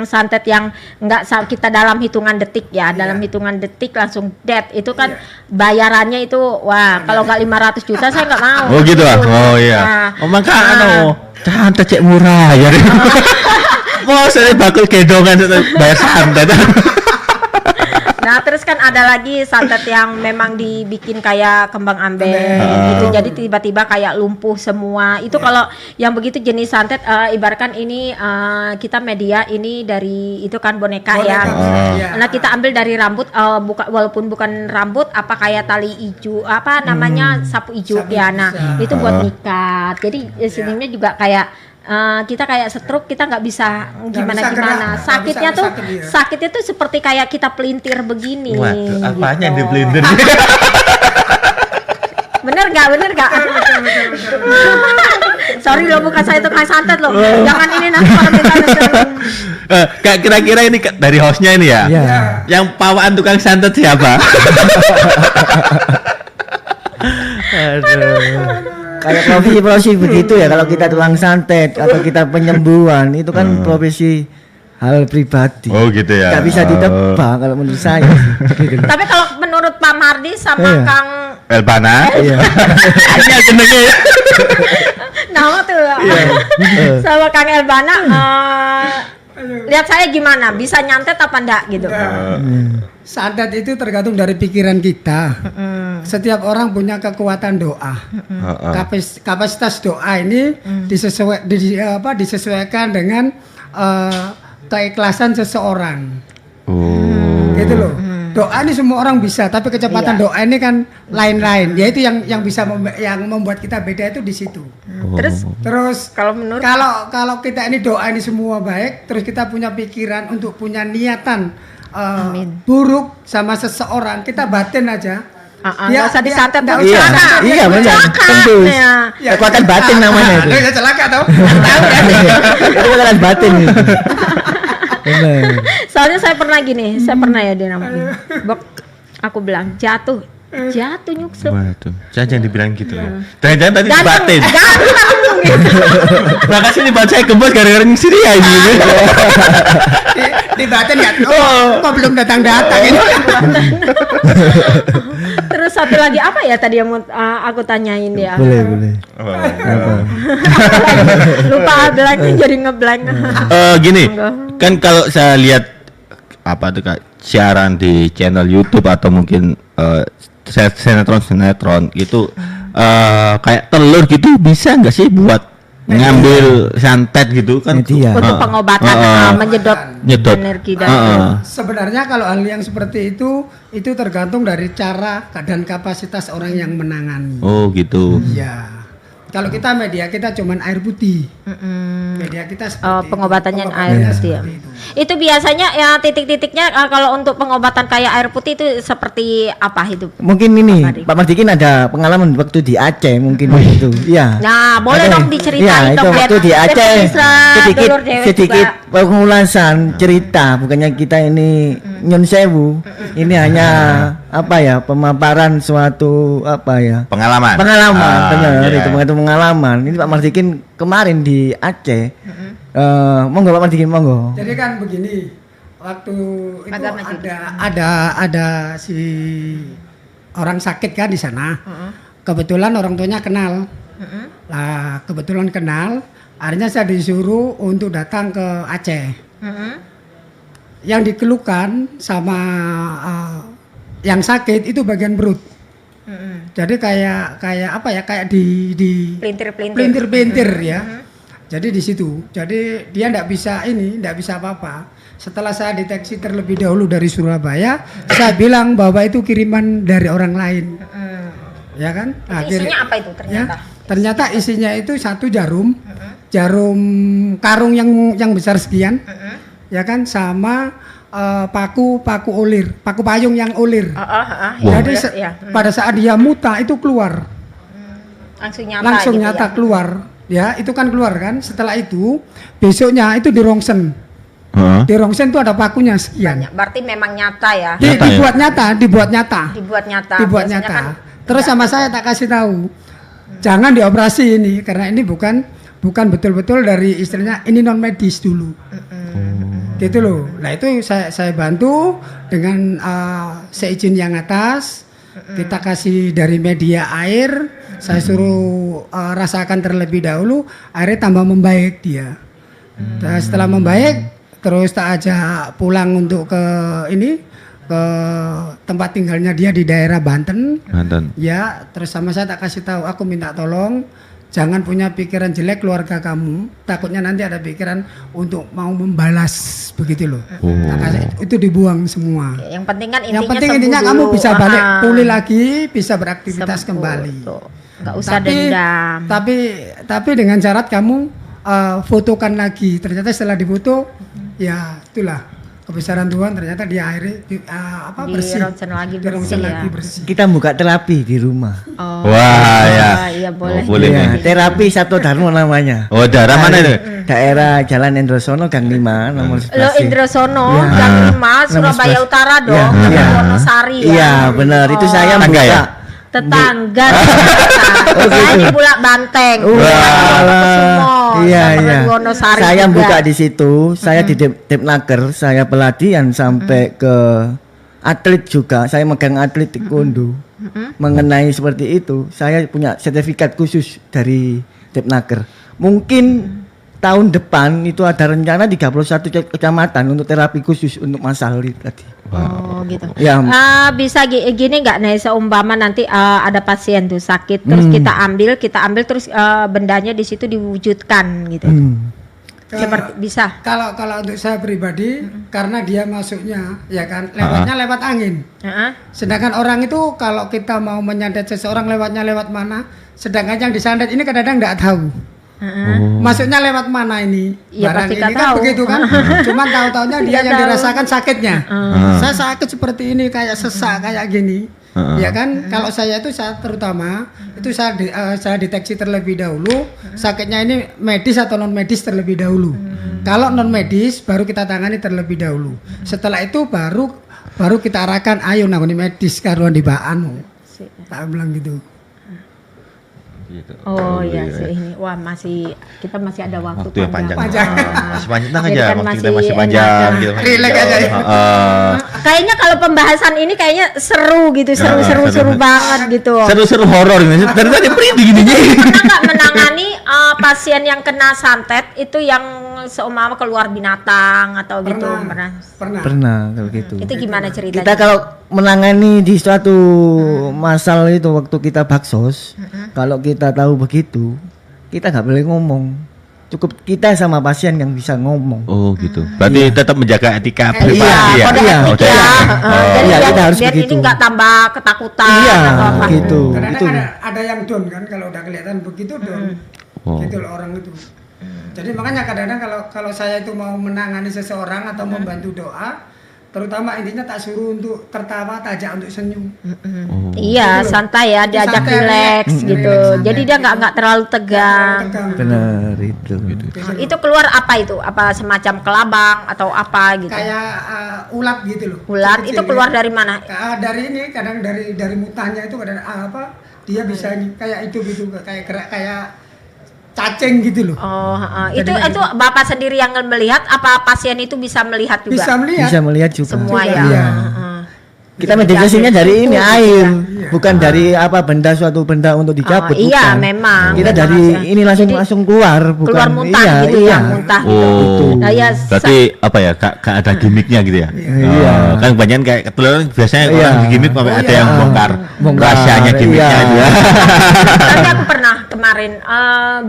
santet yang nggak kita dalam hitungan detik ya, dalam hitungan detik langsung dead itu kan bayarannya itu kalau nggak 500 juta saya nggak mau. Oh gitu ah. Oh iya. Makanya santet cek murah ya. Mau saya bakal gedongan bayar santet. Nah terus kan ada lagi santet yang memang dibikin kayak kembang ambeng gitu, jadi tiba-tiba kayak lumpuh semua. Itu kalau yang begitu jenis santet, ibaratkan ini kita media ini dari itu kan boneka ya. Nah kita ambil dari rambut, walaupun bukan rambut, apa kayak tali ijo, apa namanya sapu ijo ya. Nah itu buat nikat. Jadi sininya juga kayak kita kayak stroke, kita nggak bisa gimana sakitnya tuh sakitnya tuh seperti kayak kita pelintir begini. Waduh, apanya gitu. di pelintir? bener gak? Sorry loh, bukan saya tukang santet loh. Jangan ini nanti kalau kita kira-kira ini dari hostnya ini ya? Yang pawaan tukang santet siapa? Aduh. Kayak profesi begitu ya, kalau kita tukang santet atau kita penyembuhan itu kan profesi hal pribadi. Oh gitu ya. Gak bisa ditebak kalau menurut saya. Gitu. Tapi kalau menurut Pak Mardi sama Kang Elbana, hanya jenenge. Nama tuh. Sama Kang Elbana, lihat saya gimana? Bisa nyantet apa enggak gitu? Santet itu tergantung dari pikiran kita. Setiap orang punya kekuatan doa. Kapasitas doa ini disesuaikan dengan keikhlasan seseorang. Gitu loh. Doa ini semua orang bisa, tapi kecepatan doa ini kan lain-lain. Yaitu yang bisa yang membuat kita beda itu di situ. Terus kalau kita ini doa ini semua baik, terus kita punya pikiran untuk punya niatan buruk sama seseorang, kita batin aja. Nggak usah disantet, iya benar, tentu. Kekuatan batin namanya itu. Ada celaka tau? Itu kekuatan batin. Soalnya saya pernah ya dia namanya. Aku bilang jatuh nyuksep. Waduh, jangan dibilang gitu ya. Jangan tadi batin. Makasih nih baca kebos gara-gara ngisi dia ini. Di batin ya. Kok belum datang ini. Terus satu lagi apa ya tadi yang mau aku tanyain ya? Boleh. Lupa blanknya jadi ngeblank. Gini, kan kalau saya lihat apa tuh Kak, siaran di channel YouTube atau mungkin sinetron gitu, kayak telur gitu bisa nggak sih buat ngambil santet gitu kan? Untuk pengobatan menyedot energi dan sebenarnya kalau hal yang seperti itu tergantung dari cara dan kapasitas orang yang menangani. Oh gitu. Iya. Kalau kita media kita cuman air putih. Media kita seperti pengobatannya air putih ya. Itu biasanya ya titik-titiknya kalau untuk pengobatan kayak air putih itu seperti apa itu? Mungkin ini Pak Mardikin ada pengalaman waktu di Aceh mungkin itu. Iya. Nah, boleh dong diceritain dong. Waktu di Aceh sedikit pengulasan cerita, bukannya kita ini nyun sewu. Ini hanya pemaparan suatu pengalaman benar itu pengalaman. Ini Pak Mardikin kemarin di Aceh. Monggo Pak Mardikin, monggo. Jadi kan begini, waktu itu ada si orang sakit kan di sana. Kebetulan orang tuanya kenal. Lah kebetulan kenal, akhirnya saya disuruh untuk datang ke Aceh. Yang dikeluhkan sama yang sakit itu bagian perut. Jadi kayak di pelintir ya. Jadi di situ. Jadi dia enggak bisa apa-apa. Setelah saya deteksi terlebih dahulu dari Surabaya, saya bilang bahwa itu kiriman dari orang lain. Ya kan? Isinya apa itu ternyata? Ya, ternyata isinya itu satu jarum. Jarum karung yang besar sekian. Ya kan, sama paku ulir, paku payung yang ulir. Jadi pada saat dia muta itu keluar. Langsung nyata keluar. Ya, itu kan keluar kan. Setelah itu besoknya itu di rongsen. Di rongsen itu ada pakunya sekian. Berarti memang nyata ya. Dibuat nyata. Dibuat nyata. Kan, Terus sama saya tak kasih tahu. Jangan dioperasi ini karena ini bukan betul-betul dari istilahnya ini non medis dulu. Gitu loh. Nah, itu saya bantu dengan seizin yang atas. Kita kasih dari media air, saya suruh rasakan terlebih dahulu, airnya tambah membaik dia. Nah, setelah membaik, terus tak ajak pulang untuk ke tempat tinggalnya dia di daerah Banten. Ya, terus sama saya tak kasih tahu, aku minta tolong jangan punya pikiran jelek keluarga kamu, takutnya nanti ada pikiran untuk mau membalas begitu loh. Itu dibuang semua. Yang penting kan intinya kamu bisa balik pulih lagi, bisa beraktivitas kembali. Nggak usah dendam. Tapi dengan syarat kamu fotokan lagi. Ternyata setelah difoto, ya itulah kebesaran Tuhan, ternyata dia akhirnya bersih. Ronsen lagi bersih. Kita buka terapi di rumah. Wah, ya. Iya boleh. Boleh. Ya, terapi Sabto Dharma namanya. Oh, daerah mana itu? Daerah Jalan Indrosono Gang 5 nomor 11. Lo Indrosono Gang 5 Surabaya Utara dong, Wonosari. Iya, benar. Itu saya buka. Ya? Tetangga. Saya di Bulak Banteng. Iya. Saya juga. buka di situ. Saya di Depnaker. Saya pelatihan sampai ke atlet juga. Saya megang atlet taekwondo. Mengenai seperti itu, saya punya sertifikat khusus dari Depnaker. Mungkin tahun depan itu ada rencana 31 kecamatan untuk terapi khusus untuk masalah tadi. Oh gitu. Ya. Bisa gini nggak nih, seumpama nanti ada pasien tuh sakit, terus kita ambil terus bendanya di situ diwujudkan gitu. Seperti bisa. Kalau untuk saya pribadi, karena dia masuknya ya kan lewatnya lewat angin. Sedangkan orang itu kalau kita mau menyandet seseorang lewatnya lewat mana, sedangkan yang disandet ini kadang-kadang nggak tahu. Masuknya lewat mana ini? Ya, barang pasti ini kan tahu. begitu kan. Cuman tahu-taunya dia yang dirasakan sakitnya. Saya sakit seperti ini, kayak sesak kayak gini. Ya kan, kalau saya itu terutama itu saya deteksi terlebih dahulu sakitnya ini medis atau non medis terlebih dahulu. Kalau non medis baru kita tangani terlebih dahulu. Setelah itu baru kita arahkan ayo nangoni medis karuan di baanmu. Tak bilang gitu. Oh iya sih ini. Wah, kita masih ada waktu panjang. Masih panjang aja, kan waktu kita masih panjang gitu. Relax aja. Kayaknya kalau pembahasan ini kayaknya seru gitu, seru banget gitu. Seru horor gitu. Dari tadi merinding gini. Pernah nggak menangani pasien yang kena santet itu yang seumpama keluar binatang atau gitu? Pernah kalau gitu. Itu gimana ceritanya? Kita kalau menangani di suatu masalah itu waktu kita baksos, kalau kita tahu begitu, kita nggak boleh ngomong. Cukup kita sama pasien yang bisa ngomong. Oh gitu. Berarti tetap menjaga etika privasi ya. Jadi kita harus biar begitu. ini nggak tambah ketakutan. Iya, atau apa. gitu. Kadang-kadang ada yang down kan kalau udah kelihatan begitu down. Gitu loh orang itu. Jadi makanya kadang-kadang kalau saya itu mau menangani seseorang atau membantu doa, terutama intinya tak suruh untuk tertawa, tajak untuk senyum. Iya, gitu santai ya, diajak relax gitu. Jadi dia nggak terlalu tegang. Benar itu. Itu keluar apa itu? Apa semacam kelabang atau apa gitu? Kayak ulat gitu loh. Ulat Kecil, itu keluar dari mana? Dari ini kadang dari mutanya itu kadang dia bisa kayak itu gitu, kayak gerak kayak cacing gitu loh. Itu Bapak sendiri yang melihat apa pasien itu bisa melihat juga? Bisa melihat juga. Semua ya. Iya. Kita meditasinya dari ini air, bukan dari suatu benda untuk dicabut. Iya, bukan. memang. Kita dari ini langsung keluar, bukan. Keluar muntah gitu ya, muntah gitu. Nah, ya, berarti apa ya? Gak ada gimmicknya gitu ya? Iya. Kan banyak kayak ketularan biasanya orang gimmick ada yang bongkar rahasianya gimmicknya itu. Tapi aku pernah kemarin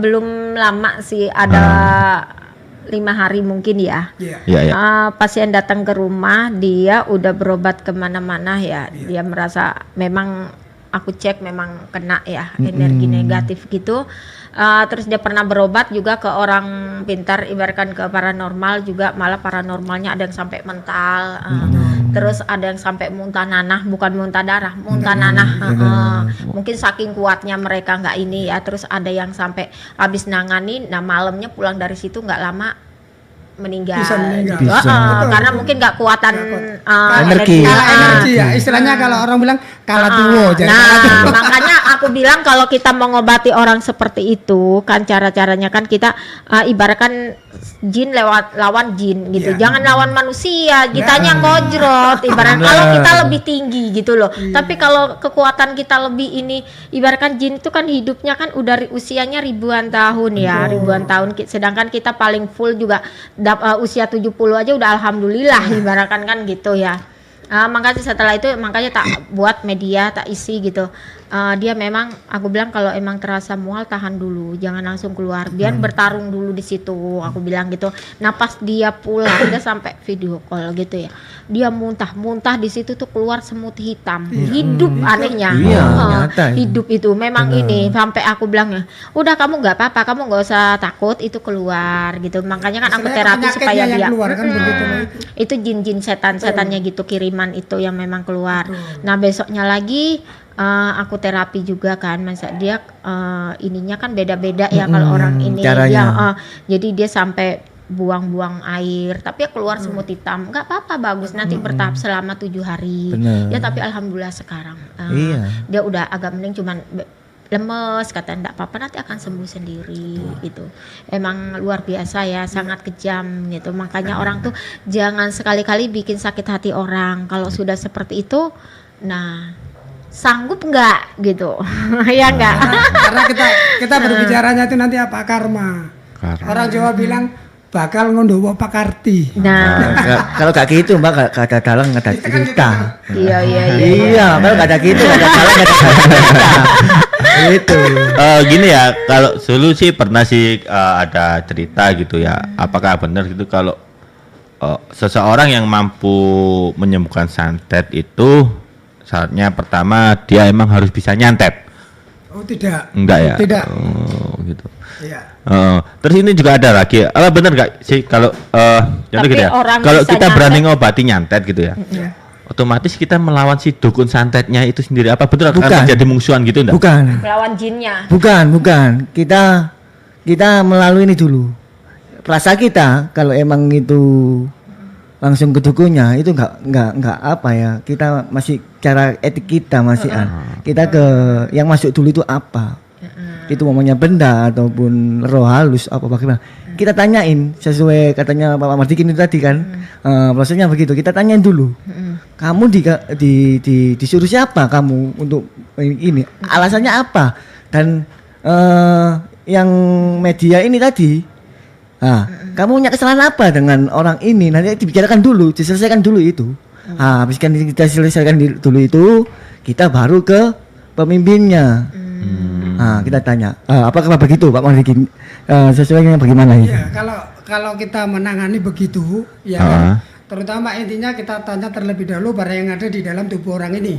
belum lama sih, ada 5 hari mungkin ya. Iya. Iya, iya. Pasien datang ke rumah, dia udah berobat kemana-mana ya. Dia merasa memang aku cek memang kena ya energi negatif gitu. Terus dia pernah berobat juga ke orang pintar, ibaratkan ke paranormal juga, malah paranormalnya ada yang sampai mental, terus ada yang sampai muntah nanah, bukan muntah darah, muntah nanah. Mungkin saking kuatnya mereka nggak ini ya. Terus ada yang sampai habis nangani, nah malamnya pulang dari situ nggak lama meninggal. Bisa meninggal. Gitu. Bisa. Karena mungkin nggak kuatan Energi. Kalah energi ya, istilahnya kalau orang bilang kalah tuwo. Jadi kalah tuwo. Nah, makanya aku bilang kalau kita mengobati orang seperti itu, kan cara-caranya kan kita ibaratkan jin lawan jin gitu. Iya. Jangan lawan manusia, kitanya ngojrot. Ibarat kalau kita lebih tinggi gitu loh. Tapi kalau kekuatan kita lebih ini, ibaratkan jin itu kan hidupnya kan udah usianya ribuan tahun ya, ribuan tahun. Sedangkan kita paling full juga usia 70 aja udah alhamdulillah, ibaratkan kan gitu ya. Makanya setelah itu makanya tak buat media, tak isi gitu. Dia memang aku bilang kalau emang terasa mual tahan dulu, jangan langsung keluar, biar bertarung dulu di situ, aku bilang gitu. Nah pas dia pulang dia sampai video call gitu ya, dia muntah di situ tuh keluar semut hitam, hidup anehnya. Iya, nyata itu. Hidup itu memang ini, sampai aku bilang ya udah kamu nggak apa-apa, kamu nggak usah takut itu keluar gitu. Makanya kan aku Istilahnya terapi supaya penyakitnya yang dia keluar kan begitu loh. itu jin-jin setannya gitu, kiriman itu yang memang keluar. Nah besoknya lagi aku terapi juga kan, masa dia ininya kan beda-beda ya kalau orang ini caranya. jadi dia sampai buang-buang air tapi ya keluar semut hitam, nggak apa-apa, bagus, nanti bertahap selama 7 hari. Bener. Ya tapi alhamdulillah sekarang Iya. dia udah agak mending, cuman lemes, kata enggak apa-apa nanti akan sembuh sendiri gitu. Emang luar biasa ya, sangat kejam gitu. Makanya orang tuh jangan sekali-kali bikin sakit hati orang. Kalau sudah seperti itu, nah sanggup enggak gitu. Ya enggak. Karena kita berbicaranya itu nanti apa karma. Orang Jawa bilang bakal ngondowo pakarti. Nah, Kalau gak gitu Mbak, gak ada dalang, gak ada cerita. iya. Iya, kalau gak ada gitu, gak ada dalang, gak ada cerita. Itu. Gini ya, kalau dulu sih pernah sih ada cerita gitu ya. Apakah benar gitu kalau seseorang yang mampu menyembuhkan santet itu syaratnya pertama dia emang harus bisa nyantet? Oh tidak. Enggak ya? Tidak. Oh, gitu. Iya. Terus ini juga ada lagi. Bener gak sih kalau contoh Tapi gitu ya. orang Kalau bisa kita berani nyantet. ngobati nyantet gitu ya. Iya. Otomatis kita melawan si dukun santetnya itu sendiri. Apa betul akan Bukan. terjadi mungsuhan gitu enggak? Bukan. Melawan jinnya. Bukan. Kita melalui ini dulu. Rasa kita kalau emang itu langsung ke dukunnya itu nggak apa ya, kita masih cara etik kita masih kita ke yang masuk dulu itu apa, itu namanya benda ataupun roh halus apa bagaimana, kita tanyain sesuai katanya Pak Mardikin itu tadi kan, prosesnya begitu, kita tanyain dulu, kamu disuruh siapa kamu untuk ini, alasannya apa, dan yang media ini tadi. Nah, kamu punya kesalahan apa dengan orang ini? Nanti dibicarakan dulu, diselesaikan dulu itu. Habiskan kita selesaikan dulu itu, kita baru ke pemimpinnya. Kita tanya, apakah begitu Pak Mardikin? Sesuainya bagaimana itu? Iya, kalau kita menangani begitu, ya kan, terutama intinya kita tanya terlebih dahulu barang yang ada di dalam tubuh orang ini.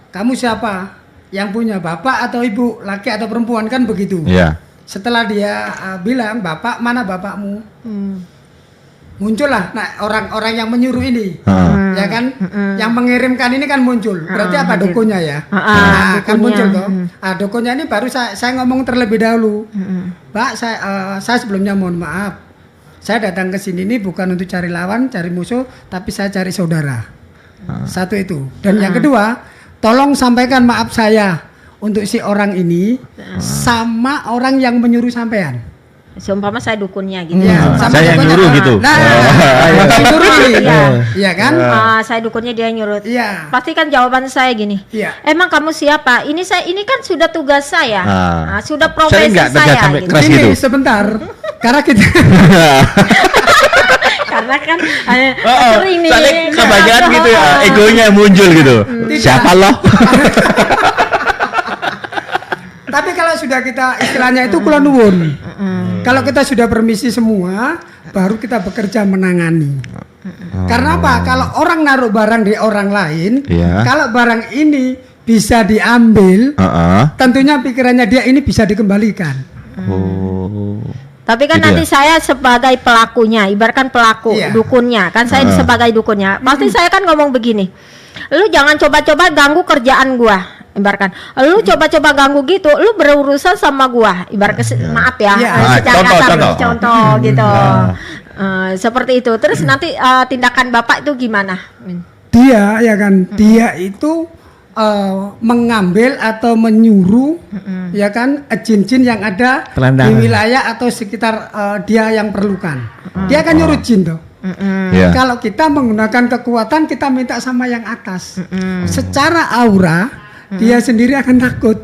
Kamu siapa? Yang punya bapak atau ibu, laki atau perempuan, kan begitu. Iya. Setelah dia bilang bapak, mana bapakmu, muncullah nah orang-orang yang menyuruh ini, ya kan, yang mengirimkan ini kan muncul, berarti apa dukunnya ya, kan muncul toh. Dukunnya ini baru saya ngomong terlebih dahulu, Pak, saya sebelumnya mohon maaf, saya datang ke sini ini bukan untuk cari lawan, cari musuh, tapi saya cari saudara. Satu itu, dan yang kedua, tolong sampaikan maaf saya untuk si orang ini sama orang yang menyuruh sampean. Seumpama saya dukunnya gitu. Ya, sama Saya yang dukunnya. nyuruh gitu. Nah, yang nyuruh ini. Iya kan? Saya dukunnya, dia nyuruh. Iya. Pasti kan jawaban saya gini. Iya. Emang kamu siapa? Ini kan sudah tugas saya. Sudah Sering profesi nggak terjadi saya. sampai Gitu. keras Ini gitu? sebentar. Karena kita Karena kan sering nih. Soalnya kebanyakan gitu ya, egonya muncul gitu. Siapa loh? tapi kalau sudah sudah kita istilahnya itu kula nuwun. Kalau kita sudah permisi semua, baru kita bekerja menangani. Karena apa? Kalau orang naruh barang di orang lain, kalau barang ini bisa diambil, tentunya pikirannya dia ini bisa dikembalikan. Tapi kan gitu nanti saya sebagai pelakunya, ibaratkan pelaku, dukunnya, kan saya sebagai dukunnya. Pasti saya kan ngomong begini, lu jangan coba-coba ganggu kerjaan gua, ibaratkan. Lu coba-coba ganggu gitu, lu berurusan sama gua, ibaratkan maaf ya, secara kasar contoh gitu. Seperti itu. Terus nanti tindakan Bapak itu gimana? Dia ya kan, dia itu mengambil atau menyuruh ya kan jin-jin yang ada di wilayah atau sekitar dia yang perlukan. Dia akan nyuruh jin tuh. Kalau kita menggunakan kekuatan, kita minta sama yang atas. Secara aura dia sendiri akan takut.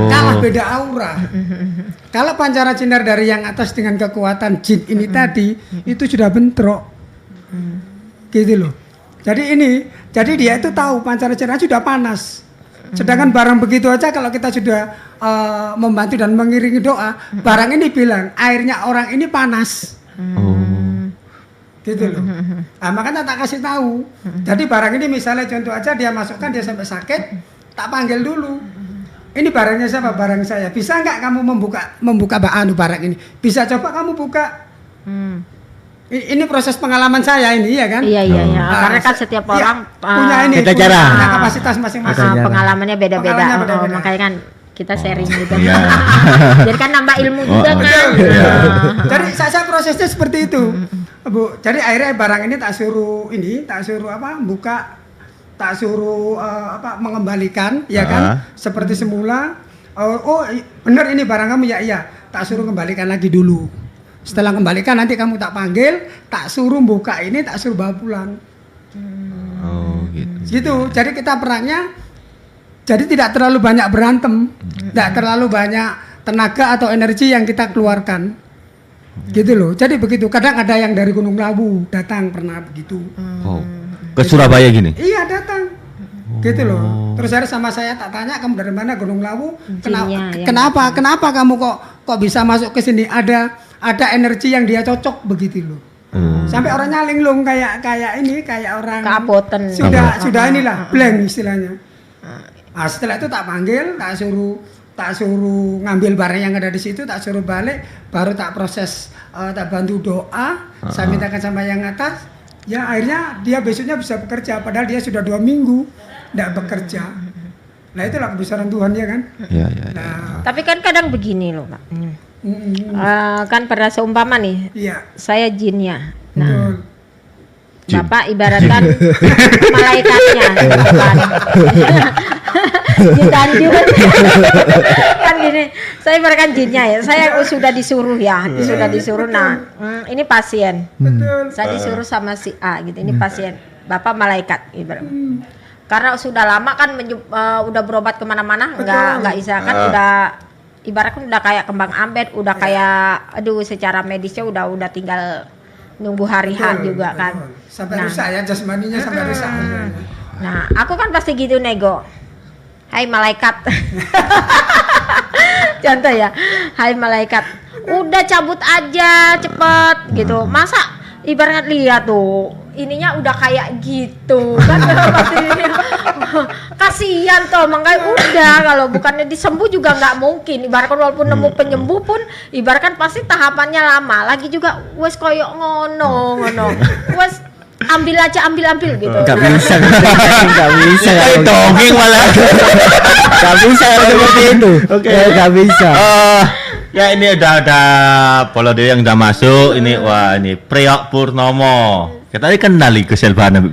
Kalah beda aura. Kalau pancara sinar dari yang atas dengan kekuatan jin ini tadi itu sudah bentrok. Gitu loh. Jadi dia itu tahu pancara sinar sudah panas. Sedangkan barang begitu aja kalau kita sudah membantu dan mengiringi doa, barang ini bilang airnya orang ini panas. Gitu loh. Nah, makanya tak kasih tahu. Jadi barang ini misalnya contoh aja dia masukkan dia sampai sakit, tak panggil dulu. Ini barangnya siapa? Barang saya. Bisa nggak kamu membuka barang ini? Bisa coba kamu buka. Ini proses pengalaman saya ini ya kan? Iya. Karena kan setiap orang punya ini, punya kapasitas masing-masing. Pengalamannya beda-beda. Makanya kan kita sharing gitu. Jadi kan nambah ilmu juga kan. Jadi saya prosesnya seperti itu, Bu. Jadi akhirnya barang ini tak suruh buka, tak suruh mengembalikan, ya kan? Seperti semula. Oh, benar ini barang kamu ya iya. Tak suruh kembalikan lagi dulu. Setelah kembalikan nanti kamu tak panggil, tak suruh buka ini, tak suruh bawa pulang. Gitu. Jadi kita perangnya, jadi tidak terlalu banyak berantem, tidak terlalu banyak tenaga atau energi yang kita keluarkan. Gitu loh. Jadi begitu. Kadang ada yang dari Gunung Lawu datang pernah begitu. Ke Surabaya gini? Iya datang. Gitu loh. Terus hari sama saya tak tanya kamu dari mana Gunung Lawu? Kenapa kamu kok bisa masuk ke sini? Ada energi yang dia cocok begitu loh. Sampai orangnya linglung kayak orang keapoten. Sudah inilah blank istilahnya. Nah, setelah itu tak panggil, tak suruh ngambil barang yang ada di situ, tak suruh balik, baru tak proses, tak bantu doa, saya mintakan sama yang atas. Ya akhirnya dia besoknya bisa bekerja, padahal dia sudah 2 minggu tidak bekerja. Nah itulah kebesaran Tuhan ya kan. Nah, tapi kan kadang begini loh Pak. Kan pada seumpama nih, saya jinnya. Nah, Bapak ibaratkan malaikatnya, kan gini, saya ibaratkan jinnya ya. Saya sudah disuruh ya, Nah, ini pasien. Saya disuruh sama si A gitu. Ini pasien, Bapak malaikat ibarat. Karena sudah lama kan udah berobat kemana-mana, nggak bisa kan udah. Ibaratnya udah kayak kembang ambet, udah kayak secara medisnya udah tinggal nunggu hari H juga kan. Sampai rusak ya jasmaninya sampai rusak. Nah, aku kan pasti gitu nego. Hai malaikat. Contoh ya. Hai malaikat. Udah cabut aja cepet gitu. Masa ibaratnya lihat tuh ininya udah kayak gitu kan pasti kasihan tuh makanya udah kalau bukannya disembuh juga nggak mungkin ibaratkan walaupun nemu penyembuh pun ibaratkan pasti tahapannya lama lagi juga wes koyok ngono wes ambil gitu nggak bisa dongeng malah nggak bisa seperti itu nggak bisa. Ya ini udah Polo Dewi yang udah masuk ini ini Priok Purnomo. Kita tadi kenal Gus Elbana.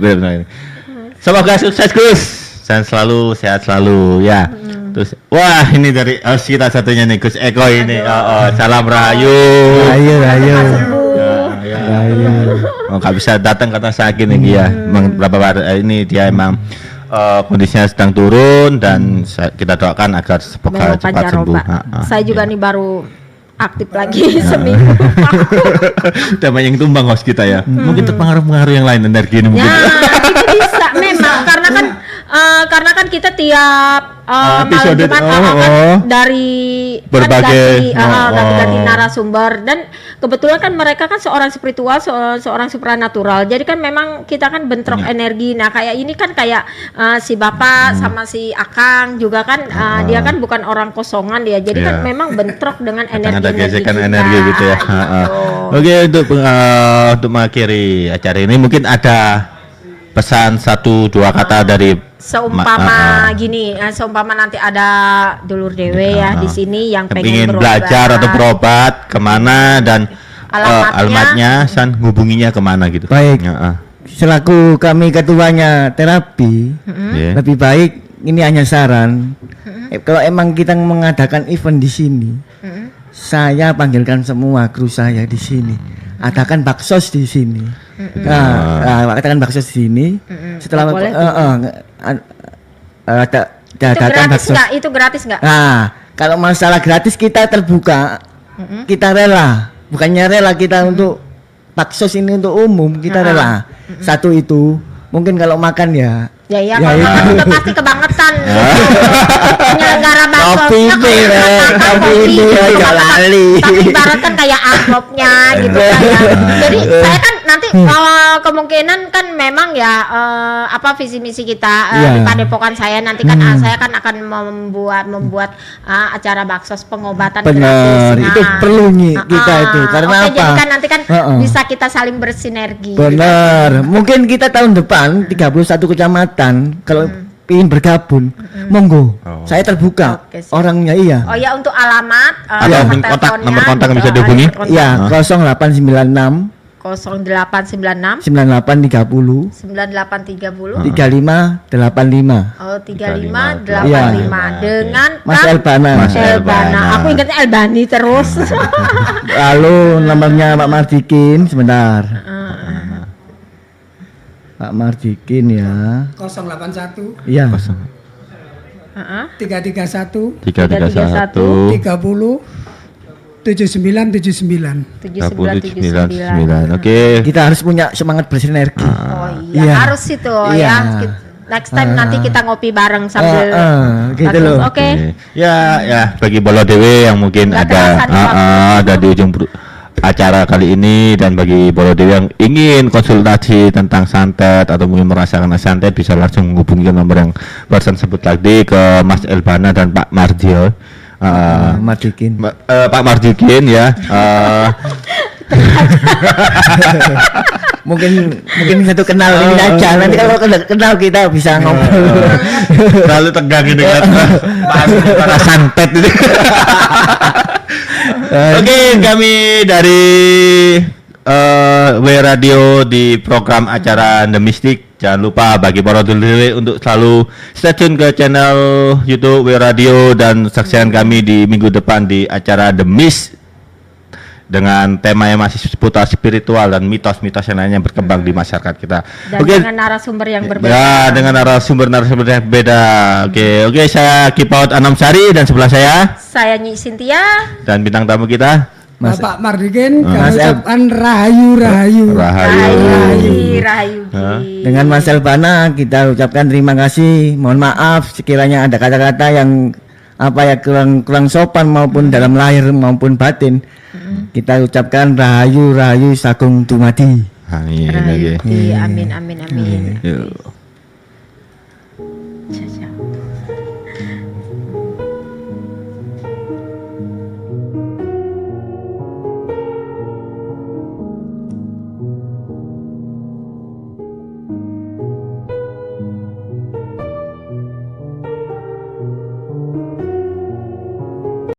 Semoga sukses Gus. Dan selalu sehat selalu ya. Terus ini dari kita satunya nih Gus Eko ini. Salam rahayu. Rahayu. Nggak bisa datang karena sakit nih ya. Beberapa hari ini dia emang kondisinya sedang turun dan kita doakan agar cepat sembuh. Saya juga nih baru aktif lagi seminggu. Tema yang tumbang host kita ya. Mungkin terpengaruh yang lain energi ini mungkin. Ya, itu bisa memang karena kan karena kan kita tiap malam episode, Jumat dari berbagai ganti narasumber, dan kebetulan kan mereka kan seorang spiritual, seorang supranatural. Jadi kan memang kita kan bentrok energi. Nah, kayak ini kan kayak si Bapak sama si Akang juga kan dia kan bukan orang kosongan dia. Jadi kan memang bentrok dengan energi. Ada gesekan energi gitu ya. Oke, untuk mengakhiri acara ini mungkin ada pesan 1-2 kata dari seumpama nanti ada dulur dewe ya di sini yang pengen belajar atau berobat kemana dan alamatnya san hubunginya kemana gitu. Baik. Selaku kami ketuanya terapi, lebih baik ini hanya saran. Kalau emang kita mengadakan event di sini, saya panggilkan semua kru saya di sini. Adakan baksos di sini. Katakan baksos di sini. Setelah adakan baksos. Itu gratis nggak? Nah, kalau masalah gratis kita terbuka, kita rela. Bukannya rela kita untuk baksos ini untuk umum, kita rela. Satu itu, mungkin kalau makan ya. Ya kalau makan udah pasti kebangetan. Penyelenggara baksosnya tapi ibaratkan kayak amplopnya gitu kayak. Jadi saya kan nanti kemungkinan kan memang ya visi misi kita di Padepokan saya nanti kan saya kan akan membuat acara baksos pengobatan gratis. Itu perlu nih kita itu karena apa? Jadi kan nanti kan bisa kita saling bersinergi. Benar. Mungkin kita tahun depan 31 kecamatan kalau ingin bergabung, monggo. Saya terbuka. Orangnya iya. Oh ya, untuk alamat nomor kontak yang bisa dihubungi. Iya, 0896 0896 9830 9830 3585. Oh, 3585 dengan Mas Elbana. Aku ingatnya Albani terus. Lalu nomornya Pak Mardikin sebentar. Pak Mardikin ya. 081. Iya. 331 331 30 7979. 7979. Oke. Kita harus punya semangat bersinergi. Harus itu ya. Next time nanti kita ngopi bareng sambil gitu loh. Oke. Ya, bagi Bolo Dewe yang mungkin ada di ujung acara kali ini, dan bagi Bolo Dewe yang ingin konsultasi tentang santet atau mungkin merasakan santet, bisa langsung menghubungi nomor yang barusan sebut tadi ke Mas Elbana dan Pak Mardio. Mardikin. Pak Mardikin ya. mungkin satu kenal ini aja. Nanti kalau kenal kita bisa ngobrol. Terlalu tegang ini kan. Para santet ini. Oke, kami dari W Radio di program acara The Mystic. Jangan lupa bagi para dulur untuk selalu stay tune ke channel YouTube W Radio dan saksikan kami di minggu depan di acara The Mist dengan tema yang masih seputar spiritual dan mitos-mitos yang lainnya berkembang di masyarakat kita. Dan dengan narasumber yang berbeda. Ya, dengan narasumber yang berbeda. Oke, saya Kipaut Anamsari dan sebelah saya Nyi Cynthia dan bintang tamu kita Bapak Mardikin, kami ucapkan rahayu. Dengan Mas Elbana kita ucapkan terima kasih. Mohon maaf sekiranya ada kata-kata yang kurang sopan maupun dalam lahir maupun batin. Kita ucapkan rahayu sagung dumadi. Amin. Amin.